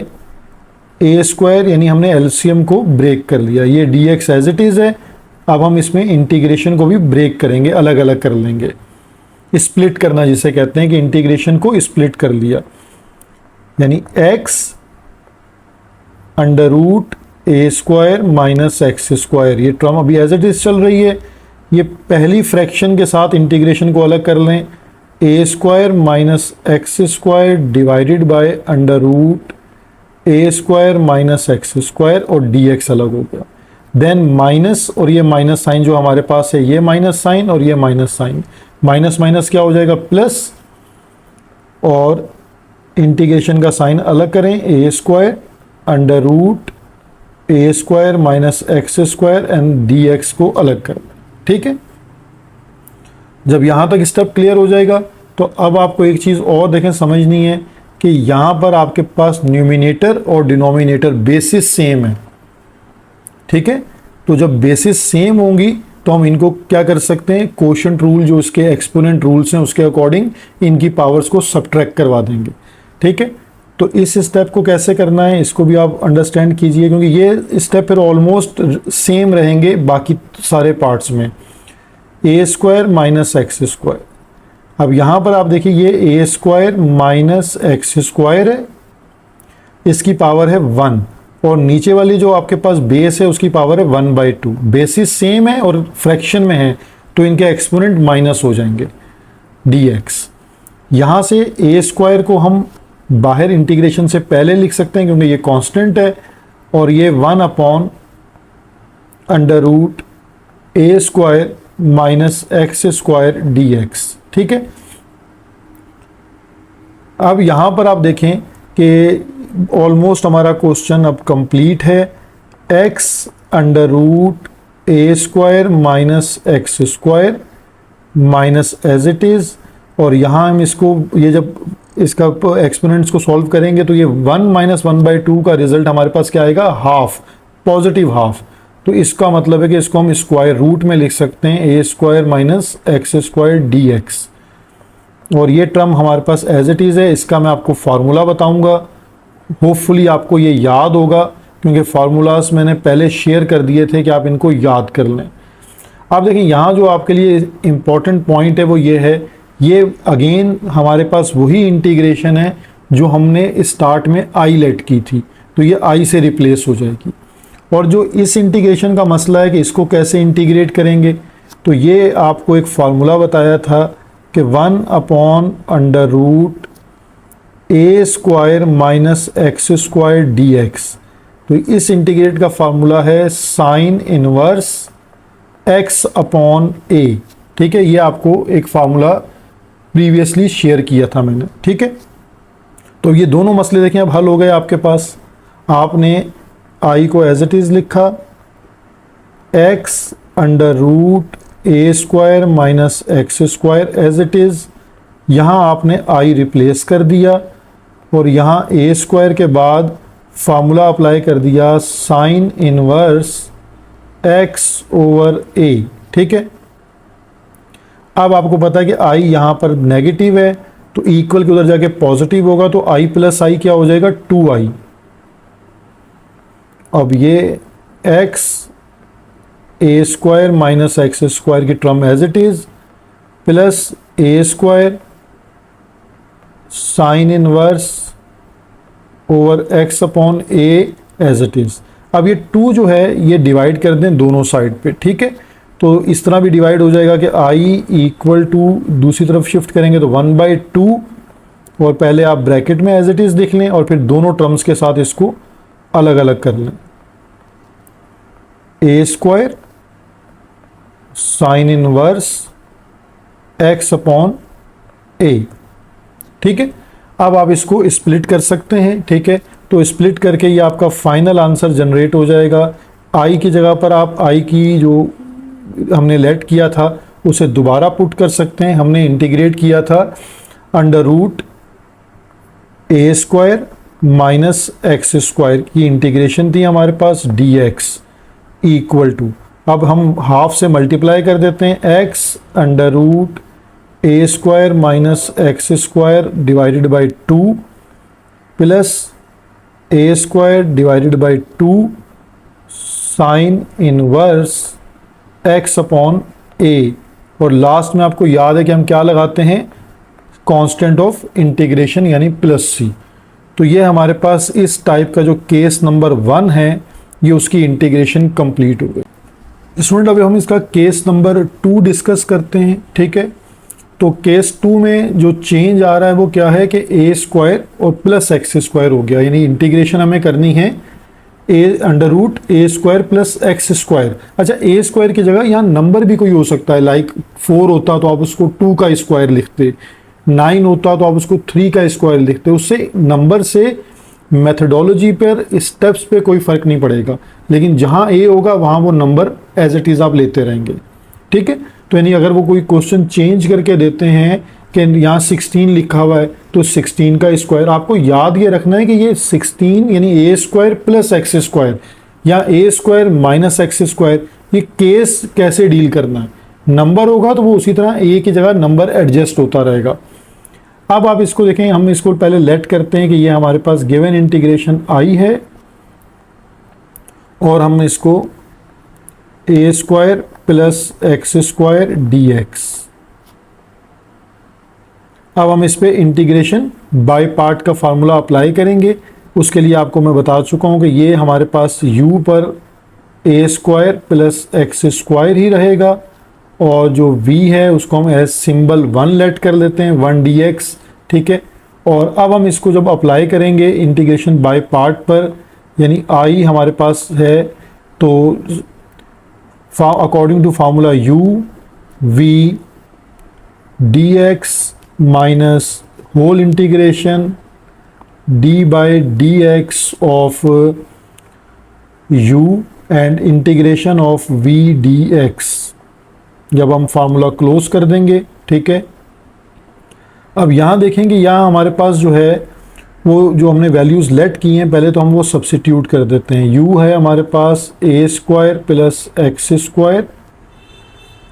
ए स्क्वायर, यानी हमने एलसीएम को ब्रेक कर लिया। ये d x as it is है। अब हम इसमें इंटीग्रेशन को भी ब्रेक करेंगे, अलग अलग कर लेंगे, स्प्लिट करना जिसे कहते हैं कि इंटीग्रेशन को स्प्लिट कर लिया, यानी x under root a square minus x square. ये टर्म अभी एज इट इज चल रही है। ये पहली फ्रैक्शन के साथ इंटीग्रेशन को अलग कर लें, a square minus x square divided by under root a square minus x square, और डी एक्स अलग हो गया। देन माइनस, और ये माइनस साइन जो हमारे पास है, ये माइनस साइन और ये माइनस साइन, माइनस माइनस क्या हो जाएगा प्लस, और इंटीग्रेशन का साइन अलग करें, a square under root a square minus x square and d x को अलग कर लें। ठीक है, जब यहाँ तक स्टेप क्लियर हो जाएगा तो अब आपको एक चीज़ और देखें समझनी है कि यहाँ पर आपके पास न्यूमिनेटर और डिनोमिनेटर बेसिस सेम है। ठीक है, तो जब बेसिस सेम होंगी तो हम इनको क्या कर सकते हैं, कोशेंट रूल जो इसके एक्सपोनेंट रूल्स हैं उसके अकॉर्डिंग इनकी पावर्स को सब्ट्रैक्ट करवा देंगे। ठीक है, तो इस स्टेप को कैसे करना है इसको भी आप अंडरस्टैंड कीजिए, क्योंकि ये स्टेप फिर ऑलमोस्ट सेम रहेंगे बाकी सारे पार्ट्स में। ए स्क्वायर माइनस एक्स स्क्वायर, अब यहाँ पर आप देखिए ये a square minus x square है, इसकी पावर है 1, और नीचे वाली जो आपके पास बेस है उसकी पावर है 1/2। बेसिस सेम है और फ्रैक्शन में है तो इनके एक्सपोनेंट माइनस हो जाएंगे dx। यहाँ से ए स्क्वायर को हम बाहर इंटीग्रेशन से पहले लिख सकते हैं क्योंकि ये कांस्टेंट है, और ये 1 upon under root a square minus x square dx। ठीक है, अब यहाँ पर आप देखें कि ऑलमोस्ट हमारा क्वेश्चन अब कंप्लीट है। x under root a square minus x square minus as it is, और यहाँ हम इसको ये जब इसका एक्सपोनेंट्स को सॉल्व करेंगे तो ये 1 माइनस 1/2 का रिजल्ट हमारे पास क्या आएगा, हाफ, पॉजिटिव हाफ। तो इसका मतलब है कि इसको हम स्क्वायर रूट में लिख सकते हैं, a square minus x square d x, और ये टर्म हमारे पास एज इट इज़ है। इसका मैं आपको फार्मूला बताऊंगा, होपफुली आपको ये याद होगा क्योंकि फार्मूलाज मैंने पहले शेयर कर दिए थे कि आप इनको याद कर लें। आप देखिए यहाँ जो आपके लिए इम्पॉर्टेंट पॉइंट है वो ये है, ये अगेन हमारे पास वही इंटीग्रेशन है जो हमने स्टार्ट में आई लेट की थी, तो ये आई से रिप्लेस हो जाएगी। और जो इस इंटीग्रेशन का मसला है कि इसको कैसे इंटीग्रेट करेंगे, तो ये आपको एक फार्मूला बताया था कि 1 upon under root a square minus x square d x. तो इस इंटीग्रेट का फार्मूला है sine inverse x upon a. ठीक है, ये आपको एक फार्मूला प्रीवियसली शेयर किया था मैंने। ठीक है, तो ये दोनों मसले देखें अब हल हो गए आपके पास। आपने आई को एज इट इज़ लिखा, x under root a square minus x square as it is, यहाँ आपने आई रिप्लेस कर दिया और यहाँ ए स्क्वायर के बाद फार्मूला अप्लाई कर दिया साइन इनवर्स एक्स ओवर ए। ठीक है, अब आपको पता है कि आई यहाँ पर नेगेटिव है तो इक्वल के उधर जाके पॉजिटिव होगा, तो आई प्लस आई क्या हो जाएगा, 2i। अब ये x a square minus x square की term as it is plus a square sine inverse over x upon a as it is. अब ये 2 जो है ये डिवाइड कर दें दोनों साइड पे। ठीक है, तो इस तरह भी डिवाइड हो जाएगा कि आई इक्वल टू दूसरी तरफ शिफ्ट करेंगे तो 1/2, और पहले आप ब्रैकेट में एज इट इज़ देख लें और फिर दोनों टर्म्स के साथ इसको अलग अलग कर लें। A square sine inverse x upon a. ठीक है, अब आप इसको स्प्लिट कर सकते हैं। ठीक है, तो स्प्लिट करके ये आपका फाइनल आंसर जनरेट हो जाएगा। आई की जगह पर आप आई की जो हमने लेट किया था उसे दोबारा पुट कर सकते हैं। हमने इंटीग्रेट किया था under root a square minus x square की इंटीग्रेशन थी हमारे पास dx इक्वल टू, अब हम हाफ से मल्टीप्लाई कर देते हैं, x under root a square minus x square divided by 2 plus a square divided by 2 sine inverse x upon a, और लास्ट में आपको याद है कि हम क्या लगाते हैं, कांस्टेंट ऑफ इंटीग्रेशन यानी प्लस सी। तो ये हमारे पास इस टाइप का जो केस नंबर 1 है, ये उसकी इंटीग्रेशन कंप्लीट हो गई। स्टूडेंट अभी हम इसका केस नंबर 2 डिस्कस करते हैं, ठीक है। तो केस 2 में जो चेंज आ रहा है वो क्या है कि ए स्क्वायर और प्लस एक्स स्क्वायर हो गया, यानी इंटीग्रेशन हमें करनी है A under root a square plus x square. अच्छा, ए स्क्वायर की जगह यहाँ नंबर भी कोई हो सकता है, लाइक 4 होता तो आप उसको 2 का स्क्वायर लिखते, 9 होता तो आप उसको 3 का स्क्वायर लिखते। उससे नंबर से मेथडोलॉजी पर, स्टेप्स पे कोई फ़र्क नहीं पड़ेगा, लेकिन जहाँ ए होगा वहाँ वो नंबर एज इट इज़ आप लेते रहेंगे, ठीक है। तो यानी अगर वो कोई क्वेश्चन चेंज करके देते हैं कि यहाँ 16 लिखा हुआ है तो 16 का स्क्वायर, आपको याद ये रखना है कि ये 16 यानी a square plus x square या ए स्क्वायर माइनस एक्स स्क्वायर, ये केस कैसे डील करना है। नंबर होगा तो वो उसी तरह ए की जगह नंबर एडजस्ट होता रहेगा। अब आप इसको देखें, हम इसको पहले लेट करते हैं कि ये हमारे पास गिवन इंटीग्रेशन आई है, और हम इसको a square plus x square d x, अब हम इस पे इंटीग्रेशन बाय पार्ट का फार्मूला अप्लाई करेंगे। उसके लिए आपको मैं बता चुका हूँ कि ये हमारे पास u पर ए स्क्वायर प्लस एक्स स्क्वायर ही रहेगा, और जो v है उसको हम एज सिंबल 1 लेट कर लेते हैं, 1 dx, ठीक है। और अब हम इसको जब अप्लाई करेंगे इंटीग्रेशन बाय पार्ट पर, यानी i हमारे पास है, तो according to formula u v dx minus whole integration d by d x of u and integration of v dx, जब हम फार्मूला क्लोज कर देंगे, ठीक है। अब यहाँ देखेंगे, यहाँ हमारे पास जो है वो जो हमने वैल्यूज़ लेट की हैं, पहले तो हम वो सब्सिट्यूट कर देते हैं। u है हमारे पास a square plus x square,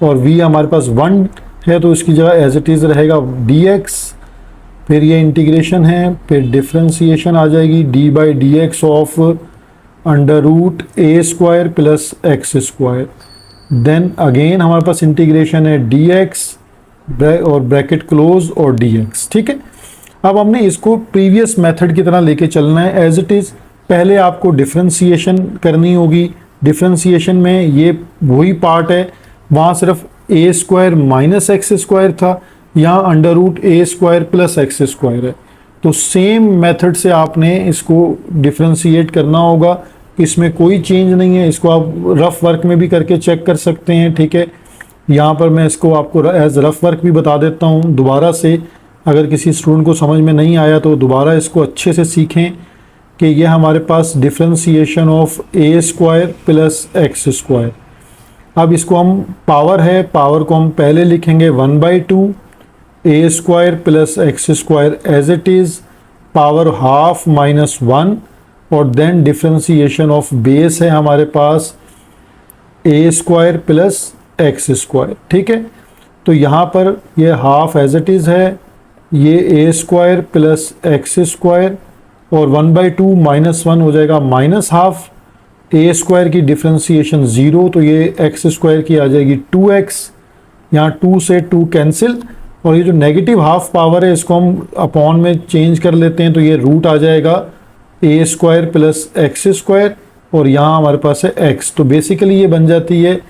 और v हमारे पास 1 है तो इसकी जगह एज इट इज़ रहेगा dx, फिर ये इंटीग्रेशन है, फिर डिफ्रेंसीशन आ जाएगी d by d x of under root a square plus x square, then again हमारे पास इंटीग्रेशन है dx और ब्रैकेट क्लोज और dx, ठीक है। अब हमने इसको प्रीवियस मेथड की तरह लेके चलना है एज इट इज़। पहले आपको डिफ्रेंसीशन करनी होगी, डिफ्रेंसीशन में ये वही पार्ट है, वहाँ सिर्फ ए स्क्वायर माइनस एक्स स्क्वायर था, यहाँ under root a square plus x square है। तो सेम मेथड से आपने इसको डिफ्रेंशिएट करना होगा, इसमें कोई चेंज नहीं है। इसको आप रफ वर्क में भी करके चेक कर सकते हैं, ठीक है। यहाँ पर मैं इसको आपको एज रफ वर्क भी बता देता हूँ दोबारा से, अगर किसी स्टूडेंट को समझ में नहीं आया तो दोबारा इसको अच्छे से सीखें कि ये हमारे पास differentiation of a square plus x square. अब इसको हम पावर है, पावर को हम पहले लिखेंगे 1/2 a square plus x square as it is, power half minus 1, और देन डिफ्रेंशिएशन ऑफ बेस है हमारे पास a square plus x square, ठीक है। तो यहाँ पर ये हाफ एज इट इज़ है, ये a square plus x square, और 1/2 माइनस 1 हो जाएगा माइनस हाफ, ए स्क्वायर की डिफ्रेंशिएशन 0, तो ये एक्स स्क्वायर की आ जाएगी 2x, यहाँ 2 से 2 कैंसिल, और ये जो नेगेटिव हाफ पावर है इसको हम अपॉन में चेंज कर लेते हैं, तो ये रूट आ जाएगा ए स्क्वायर प्लस एक्स स्क्वायर, और यहाँ हमारे पास है x। तो बेसिकली ये बन जाती है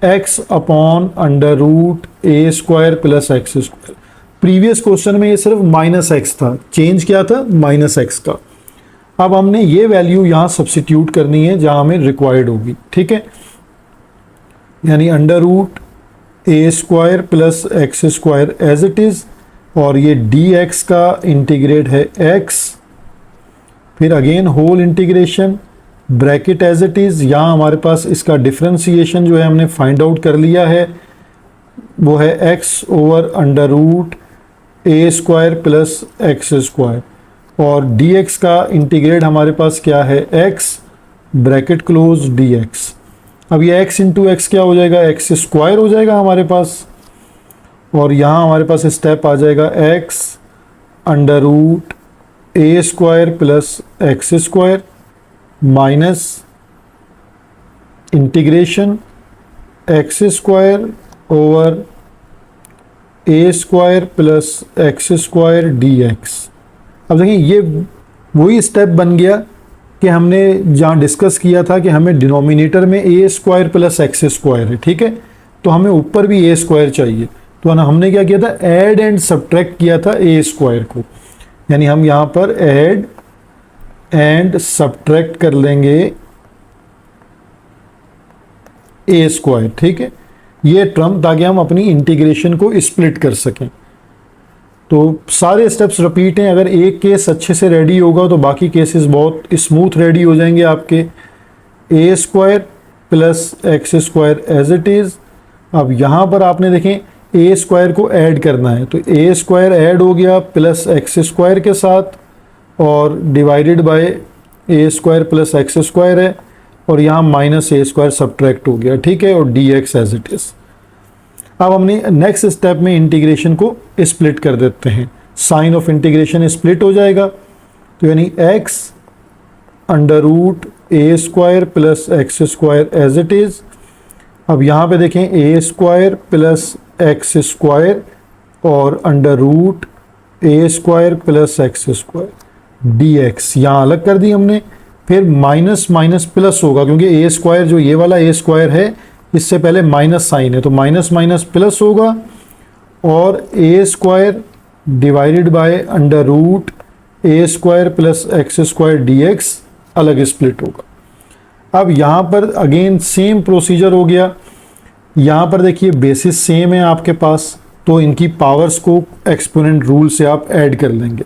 x upon under root a square plus x square. Previous question में ये सिर्फ माइनस एक्स था, चेंज क्या था, माइनस एक्स का। अब हमने ये वैल्यू यहाँ सब्सिट्यूट करनी है जहाँ हमें रिक्वायर्ड होगी, ठीक है। यानी under root a square plus x square as it is, और ये डी एक्स का इंटीग्रेट है x, फिर again whole integration bracket as it is. यहाँ हमारे पास इसका डिफ्रेंशिएशन जो है हमने फाइंड आउट कर लिया है, वो है x over under root a square plus x square, और dx का इंटीग्रेट हमारे पास क्या है x, ब्रैकेट क्लोज dx। अब ये x इंटू एक्स क्या हो जाएगा, x स्क्वायर हो जाएगा हमारे पास, और यहाँ हमारे पास स्टेप आ जाएगा x under root a square plus x square minus integration x square over a square plus x square d x. अब देखिए ये वही स्टेप बन गया कि हमने जहाँ डिस्कस किया था कि हमें डिनोमिनेटर में ए स्क्वायर प्लस एक्स स्क्वायर है, ठीक है, तो हमें ऊपर भी ए स्क्वायर चाहिए। तो ना हमने क्या किया था, ऐड एंड सब्ट्रैक्ट किया था ए स्क्वायर को, यानी हम यहाँ पर ऐड एंड सब्ट्रैक्ट कर लेंगे ए स्क्वायर, ठीक है, ये टर्म, ताकि हम अपनी इंटीग्रेशन को स्प्लिट कर सकें। तो सारे स्टेप्स रिपीट हैं। अगर एक केस अच्छे से रेडी होगा तो बाकी केसेस बहुत स्मूथ रेडी हो जाएंगे आपके। A square plus x square as it is. अब यहाँ पर आपने देखें ए स्क्वायर को ऐड करना है, तो ए स्क्वायर ऐड हो गया प्लस एक्स स्क्वायर के साथ, और divided by a square plus x square है, और यहाँ माइनस ए स्क्वायर सब्ट्रैक्ट हो गया, ठीक है, और d x as it is. अब हमने नेक्स्ट स्टेप में इंटीग्रेशन को स्प्लिट कर देते हैं। साइन ऑफ इंटीग्रेशन स्प्लिट हो जाएगा, तो यानी x under root a square plus x square as it is. अब यहाँ पे देखें a square plus x square और under root a square plus x square d x, यहाँ अलग कर दी हमने। फिर माइनस माइनस प्लस होगा, क्योंकि ए स्क्वायर जो ये वाला ए स्क्वायर है इससे पहले माइनस साइन है, तो माइनस माइनस प्लस होगा, और a square divided by under root a square plus x square d x अलग स्प्लिट होगा। अब यहाँ पर अगेन सेम प्रोसीजर हो गया। यहाँ पर देखिए बेसिस सेम है आपके पास, तो इनकी पावर्स को एक्सपोनेंट रूल से आप ऐड कर लेंगे,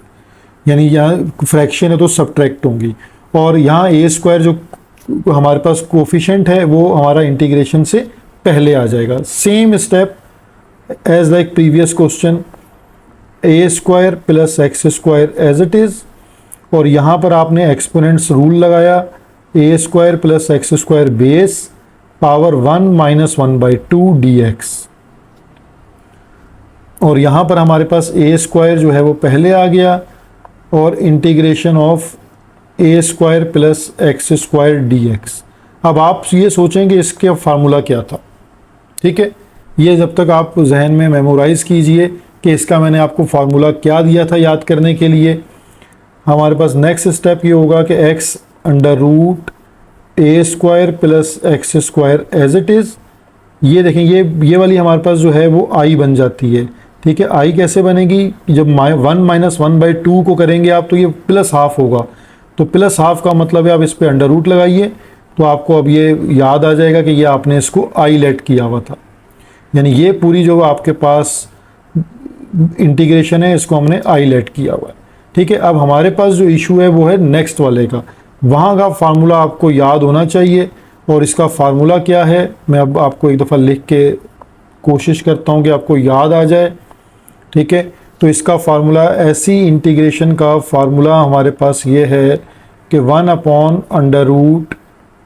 यानी यहाँ फ्रैक्शन है तो सब्ट्रैक्ट होंगी, और यहाँ ए स्क्वायर जो हमारे पास कोफिशिएंट है वो हमारा इंटीग्रेशन से पहले आ जाएगा। Same step as like previous question, a square plus x square as it is, और यहाँ पर आपने एक्सपोनेंट्स रूल लगाया, a square plus x square base power 1 minus 1/2 d x, और यहाँ पर हमारे पास ए स्क्वायर जो है वो पहले आ गया, और integration of a square plus x square d x. अब आप ये सोचेंगे इसके फार्मूला क्या था, ठीक है, ये जब तक आप जहन में मेमोराइज कीजिए कि इसका मैंने आपको फार्मूला क्या दिया था याद करने के लिए। हमारे पास नेक्स्ट स्टेप ये होगा कि x under root a square plus x square as it is. ये देखें ये वाली हमारे पास जो है वो आई बन जाती है, ठीक है। आई कैसे बनेगी, जब 1 माइनस 1/2 को करेंगे आप तो ये प्लस हाफ होगा, तो प्लस हाफ का मतलब है आप इस पे अंडर रूट लगाइए, तो आपको अब ये याद आ जाएगा कि ये आपने इसको आई लेट किया हुआ था, यानी ये पूरी जो आपके पास इंटीग्रेशन है इसको हमने आई लेट किया हुआ है, ठीक है। अब हमारे पास जो इशू है वो है नेक्स्ट वाले का, वहाँ का फार्मूला आपको याद होना चाहिए, और इसका फार्मूला क्या है मैं अब आपको एक दफ़ा लिख के कोशिश करता हूँ कि आपको याद आ जाए, ठीक है। तो इसका फार्मूला, ऐसी इंटीग्रेशन का फार्मूला हमारे पास ये है कि 1 upon under root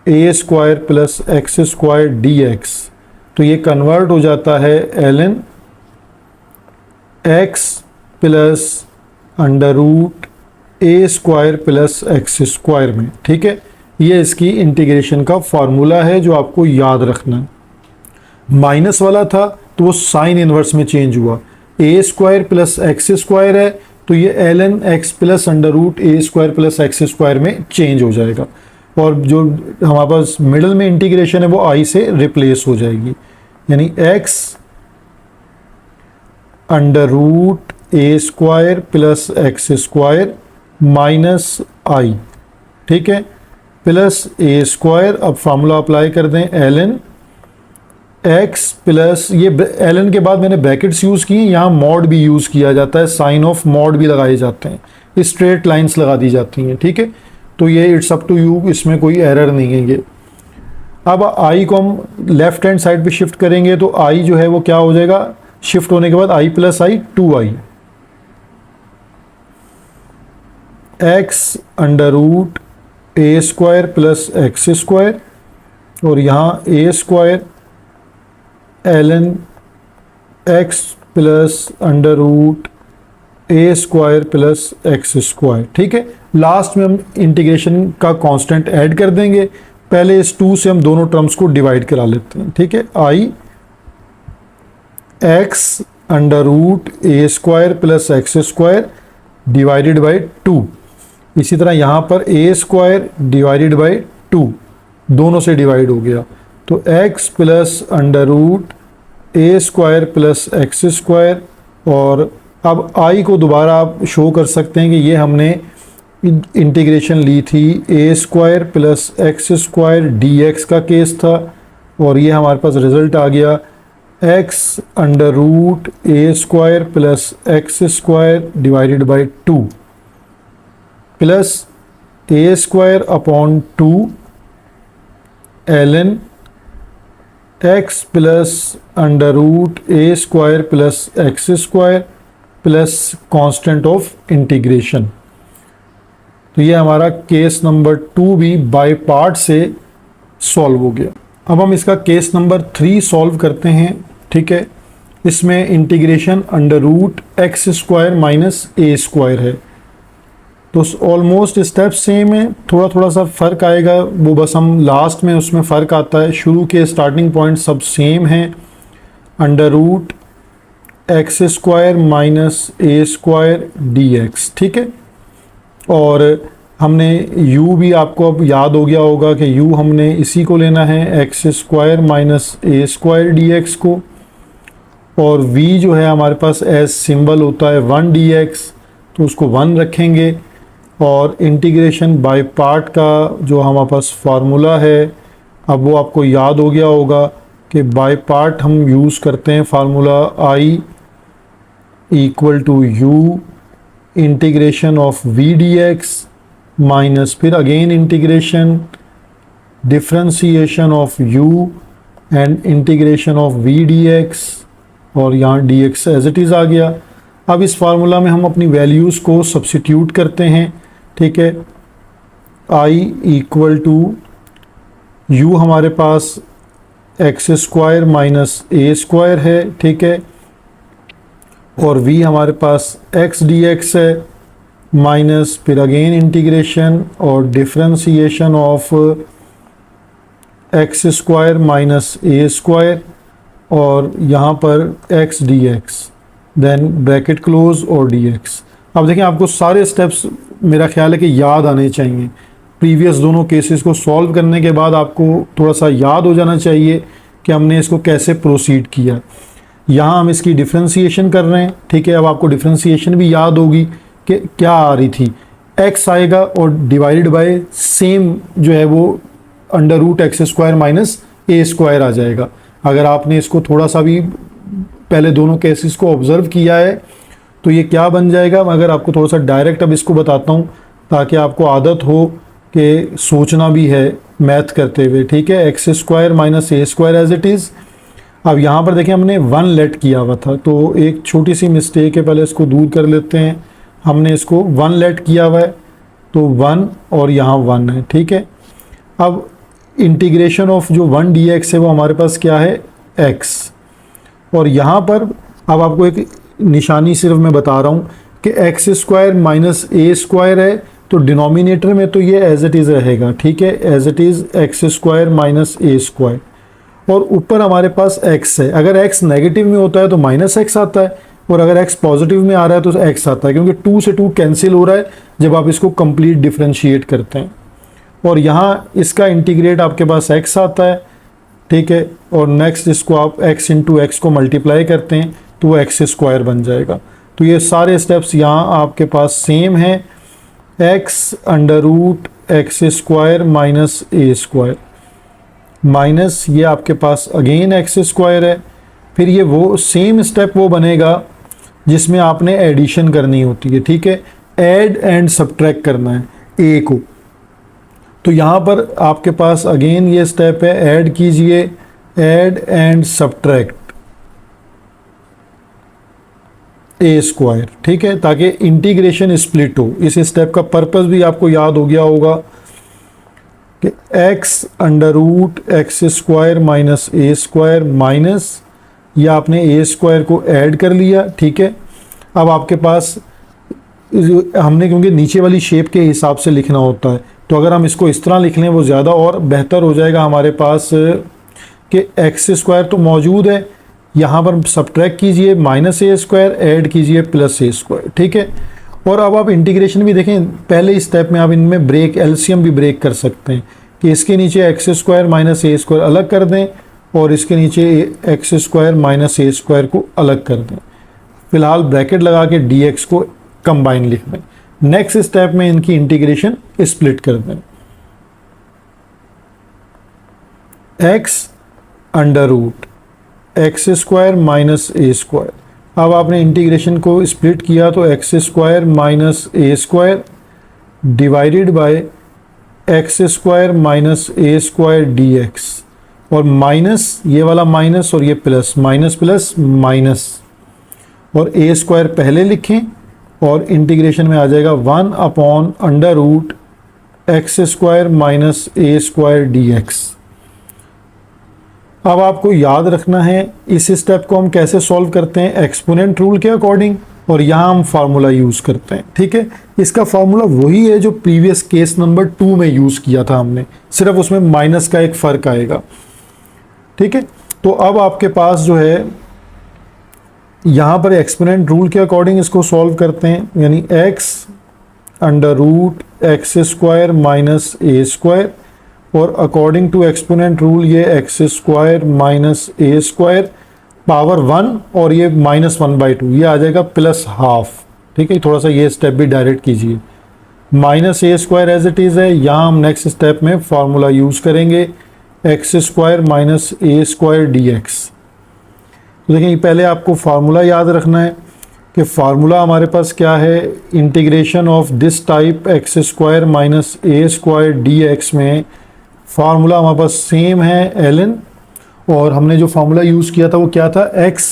a square plus x square d x, तो ये कन्वर्ट हो जाता है ln x plus under root a square plus x square में, ठीक है। ये इसकी इंटीग्रेशन का फार्मूला है जो आपको याद रखना है। माइनस वाला था तो वो साइन इनवर्स में चेंज हुआ, a square plus x square है तो ये ln x plus under root a square plus x square में चेंज हो जाएगा, और जो हमारे पास मिडल में इंटीग्रेशन है वो आई से रिप्लेस हो जाएगी, यानी x under root a square plus x square minus i, ठीक है, प्लस ए स्क्वायर। अब फार्मूला अप्लाई कर दें, ln एक्स प्लस, ये ln के बाद मैंने ब्रैकेट्स यूज़ किए, यहाँ मॉड भी यूज़ किया जाता है, साइन ऑफ मॉड भी लगाए जाते हैं, स्ट्रेट लाइंस लगा दी जाती हैं, ठीक है। तो ये इट्स अप टू यू, इसमें कोई एरर नहीं है ये। अब आई को हम लेफ्ट हैंड साइड पे शिफ्ट करेंगे तो आई जो है वो क्या हो जाएगा, शिफ्ट होने के बाद i plus i 2i, x under root a square plus x square, और यहाँ a square ln x plus under root a square plus x square. ठीक है, लास्ट में हम इंटीग्रेशन का कांस्टेंट ऐड कर देंगे। पहले इस 2 से हम दोनों टर्म्स को डिवाइड करा लेते हैं। ठीक है, i x under root a square plus x square divided by 2। इसी तरह यहाँ पर ए स्क्वायर डिवाइडेड बाई 2 दोनों से डिवाइड हो गया, तो x plus under root a square plus x square. और अब i को दोबारा आप शो कर सकते हैं कि ये हमने इंटीग्रेशन ली थी a square plus x square dx का केस था, और ये हमारे पास रिजल्ट आ गया x under root a square plus x square divided by 2 plus a square upon 2 ln x plus under root a square plus x square plus constant of integration. तो ये हमारा केस नंबर 2 भी bye part से solve हो गया। अब हम इसका केस नंबर 3 सॉल्व करते हैं। ठीक है, इसमें integration under root x square minus a square है, तो ऑलमोस्ट स्टेप सेम है, थोड़ा थोड़ा सा फ़र्क आएगा, वो बस हम लास्ट में उसमें फ़र्क आता है। शुरू के स्टार्टिंग पॉइंट सब सेम हैं, under root x square minus a square d x. ठीक है, और हमने u भी आपको अब याद हो गया होगा कि u हमने इसी को लेना है x square minus a square d x को, और v जो है हमारे पास एज सिंबल होता है 1 dx, तो उसको 1 रखेंगे। और इंटीग्रेशन बाय पार्ट का जो हमारे पास फार्मूला है, अब वो आपको याद हो गया होगा कि बाय पार्ट हम यूज़ करते हैं formula i equal to u integration of v dx minus फिर again integration differentiation of u and integration of v dx, और यहाँ dx एज इट इज़ आ गया। अब इस फार्मूला में हम अपनी वैल्यूज़ को सब्सिट्यूट करते हैं। ठीक है, i इक्वल टू u हमारे पास x square minus a square है। ठीक है, और v हमारे पास x dx है माइनस फिर अगेन इंटीग्रेशन और differentiation of x square minus a square, और यहाँ पर x dx then bracket close और dx। अब देखें, आपको सारे स्टेप्स मेरा ख्याल है कि याद आने चाहिए। प्रीवियस दोनों केसेस को सॉल्व करने के बाद आपको थोड़ा सा याद हो जाना चाहिए कि हमने इसको कैसे प्रोसीड किया। यहाँ हम इसकी डिफ्रेंसीशन कर रहे हैं। ठीक है, अब आपको डिफ्रेंसीशन भी याद होगी कि क्या आ रही थी, x आएगा और डिवाइडेड बाय सेम जो है वो under root x square minus a square आ जाएगा। अगर आपने इसको थोड़ा सा भी पहले दोनों केसेस को ऑब्जर्व किया है तो ये क्या बन जाएगा। मगर आपको थोड़ा सा डायरेक्ट अब इसको बताता हूँ ताकि आपको आदत हो कि सोचना भी है मैथ करते हुए। ठीक है, x square minus a square as it is. अब यहाँ पर देखें, हमने 1 लेट किया हुआ था, तो एक छोटी सी मिस्टेक है, पहले इसको दूर कर लेते हैं। हमने इसको 1 लेट किया हुआ है, तो 1 और यहाँ 1 है। ठीक है, अब इंटीग्रेशन ऑफ जो 1 dx है वो हमारे पास क्या है, x। और यहाँ पर अब आपको एक निशानी सिर्फ मैं बता रहा हूँ कि x square minus a square है, तो डिनोमिनेटर में तो ये एज इट इज़ रहेगा। ठीक है, as it is x square minus a square, और ऊपर हमारे पास x है। अगर x नेगेटिव में होता है तो माइनस x आता है, और अगर x पॉजिटिव में आ रहा है तो x आता है, क्योंकि 2 से 2 कैंसिल हो रहा है जब आप इसको कंप्लीट डिफ्रेंशिएट करते हैं। और यहाँ इसका इंटीग्रेट आपके पास x आता है। ठीक है, और नेक्स्ट इसको आप x इंटू एक्स को मल्टीप्लाई करते हैं तो वो एक्स स्क्वायर बन जाएगा। तो ये सारे स्टेप्स यहाँ आपके पास सेम हैं, x under root x square minus a square minus ये आपके पास अगेन एक्स स्क्वायर है। फिर ये वो सेम स्टेप वो बनेगा जिसमें आपने एडिशन करनी होती है। ठीक है, ऐड एंड सब्ट्रैक्ट करना है ए को, तो यहाँ पर आपके पास अगेन ये स्टेप है, ऐड कीजिए, add and subtract A square. ठीक है, ताकि इंटीग्रेशन स्प्लिट हो। इस स्टेप का पर्पस भी आपको याद हो गया होगा कि x under root x square minus a square minus या आपने ए स्क्वायर को ऐड कर लिया। ठीक है, अब आपके पास हमने क्योंकि नीचे वाली शेप के हिसाब से लिखना होता है, तो अगर हम इसको इस तरह लिख लें वो ज़्यादा और बेहतर हो जाएगा हमारे पास कि एक्स स्क्वायर तो मौजूद है, यहाँ पर सब्ट्रैक्ट कीजिए माइनस ए स्क्वायर, ऐड कीजिए प्लस ए स्क्वायर, ठीक है। और अब आप इंटीग्रेशन भी देखें, पहले स्टेप में आप इनमें ब्रेक एलसीएम भी ब्रेक कर सकते हैं कि इसके नीचे x square minus a square अलग कर दें और इसके नीचे x square minus a square को अलग कर दें। फिलहाल ब्रैकेट लगा के डी एक्स को कंबाइन लिख दें। नेक्स्ट स्टेप में इनकी इंटीग्रेशन स्प्लिट कर दें। X under root x square minus a square, अब आपने इंटीग्रेशन को स्प्लिट किया तो x square minus a square divided by x square minus a square d x, और माइनस ये वाला माइनस और ये प्लस, माइनस प्लस माइनस, और ए स्क्वायर पहले लिखें और इंटीग्रेशन में आ जाएगा 1 upon under root x square minus a square d x. अब आपको याद रखना है इस स्टेप को हम कैसे सॉल्व करते हैं, एक्सपोनेंट रूल के अकॉर्डिंग, और यहाँ हम फार्मूला यूज़ करते हैं, ठीक है। इसका फार्मूला वही है जो प्रीवियस केस नंबर 2 में यूज़ किया था हमने, सिर्फ उसमें माइनस का एक फ़र्क आएगा, ठीक है। तो अब आपके पास जो है यहाँ पर एक्सपोनेंट रूल के अकॉर्डिंग इसको सॉल्व करते हैं, यानी x under root x square minus a square, और अकॉर्डिंग टू एक्सपोनेंट रूल ये x square minus a square power 1 और ये -1/2, ये आ जाएगा प्लस हाफ, ठीक है। थोड़ा सा ये स्टेप भी डायरेक्ट कीजिए, minus a square as it is है, यहाँ हम नेक्स्ट स्टेप में फार्मूला यूज़ करेंगे x square minus a square d x. तो देखिए पहले आपको फार्मूला याद रखना है कि फार्मूला हमारे पास क्या है, integration of this type x square minus a square d x में फार्मूला हमारे पास सेम है ln, और हमने जो फार्मूला यूज़ किया था वो क्या था, x,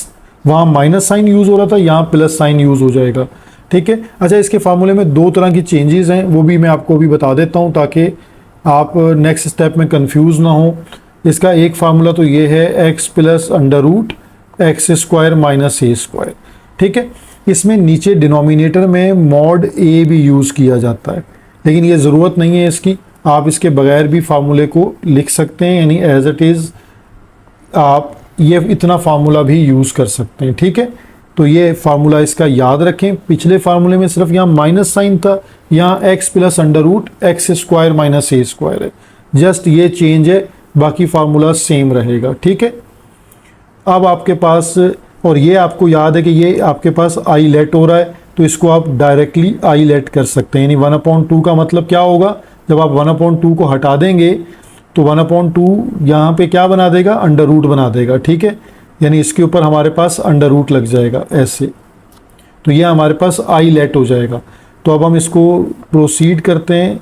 वहाँ माइनस साइन यूज़ हो रहा था, यहाँ प्लस साइन यूज़ हो जाएगा, ठीक है। अच्छा, इसके फार्मूले में 2 तरह की चेंजेस हैं, वो भी मैं आपको अभी बता देता हूँ ताकि आप नेक्स्ट स्टेप में कंफ्यूज ना हो। इसका एक फार्मूला तो ये है x plus under root x square minus a square, ठीक है। इसमें नीचे डिनोमिनेटर में मॉड ए भी यूज़ किया जाता है, लेकिन ये ज़रूरत नहीं है इसकी, आप इसके बगैर भी फार्मूले को लिख सकते हैं, यानी एज इट इज़ आप ये इतना फार्मूला भी यूज़ कर सकते हैं, ठीक है। तो ये फार्मूला इसका याद रखें, पिछले फार्मूले में सिर्फ यहाँ माइनस साइन था, यहाँ x plus under root x square minus a square है, जस्ट ये चेंज है, बाकी फार्मूला सेम रहेगा, ठीक है। अब आपके पास, और ये आपको याद है कि ये आपके पास आई लेट हो रहा है, तो इसको आप डायरेक्टली आई लेट कर सकते हैं, यानी 1/2 का मतलब क्या होगा, जब आप 1/2 को हटा देंगे तो 1/2 यहाँ पे क्या बना देगा, अंडर रूट बना देगा, ठीक है। यानी इसके ऊपर हमारे पास अंडर रूट लग जाएगा ऐसे, तो ये हमारे पास आई लेट हो जाएगा। तो अब हम इसको प्रोसीड करते हैं,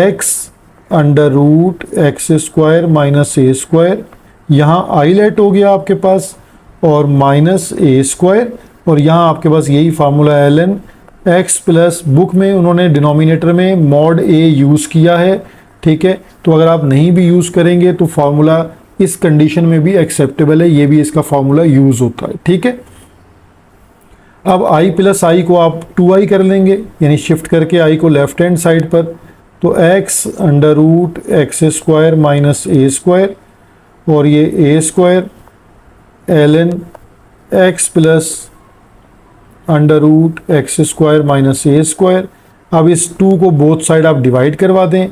x under root x square minus a square, यहाँ आई लेट हो गया आपके पास, और माइनस ए स्क्वायर, और यहाँ आपके पास यही formula ln x plus, book में उन्होंने डिनोमिनेटर में मॉड ए यूज़ किया है, ठीक है। तो अगर आप नहीं भी यूज़ करेंगे तो फार्मूला इस कंडीशन में भी एक्सेप्टेबल है, ये भी इसका फार्मूला यूज़ होता है, ठीक है। अब i प्लस आई को आप 2i कर लेंगे, यानी शिफ्ट करके i को लेफ्ट हैंड साइड पर, तो x under root x square minus a square, और ये a square ln x plus under root x square minus a square. अब इस 2 को बोथ साइड आप डिवाइड करवा दें,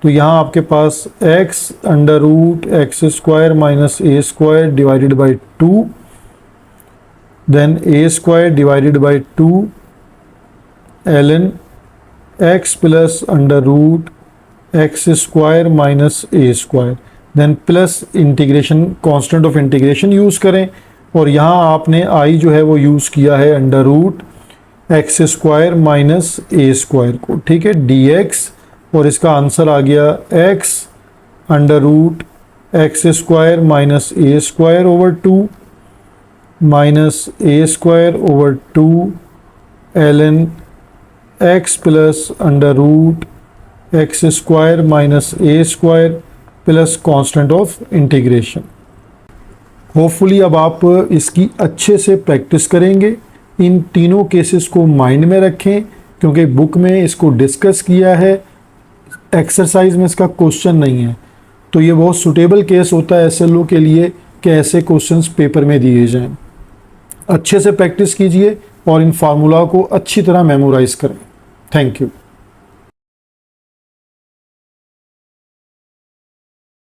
तो यहाँ आपके पास x under root x square minus a square divided by 2, then a square divided by 2 ln x plus under root x square minus a square, then plus integration, constant of integration use करें, और यहाँ आपने i जो है वो use किया है under root x square minus a square को, ठीक है, dx, और इसका आंसर आ गया x under root x square minus a square over 2 minus a square over 2 ln x plus under root x square minus a square plus constant of integration. Hopefully अब आप इसकी अच्छे से प्रैक्टिस करेंगे, इन तीनों केसेस को माइंड में रखें क्योंकि बुक में इसको डिस्कस किया है, एक्सरसाइज में इसका क्वेश्चन नहीं है। तो ये बहुत सुटेबल केस होता है एसएलओ के लिए कि ऐसे क्वेश्चंस पेपर में दिए जाएं। अच्छे से प्रैक्टिस कीजिए और इन फार्मूला को अच्छी तरह मेमोराइज करें। Thank you.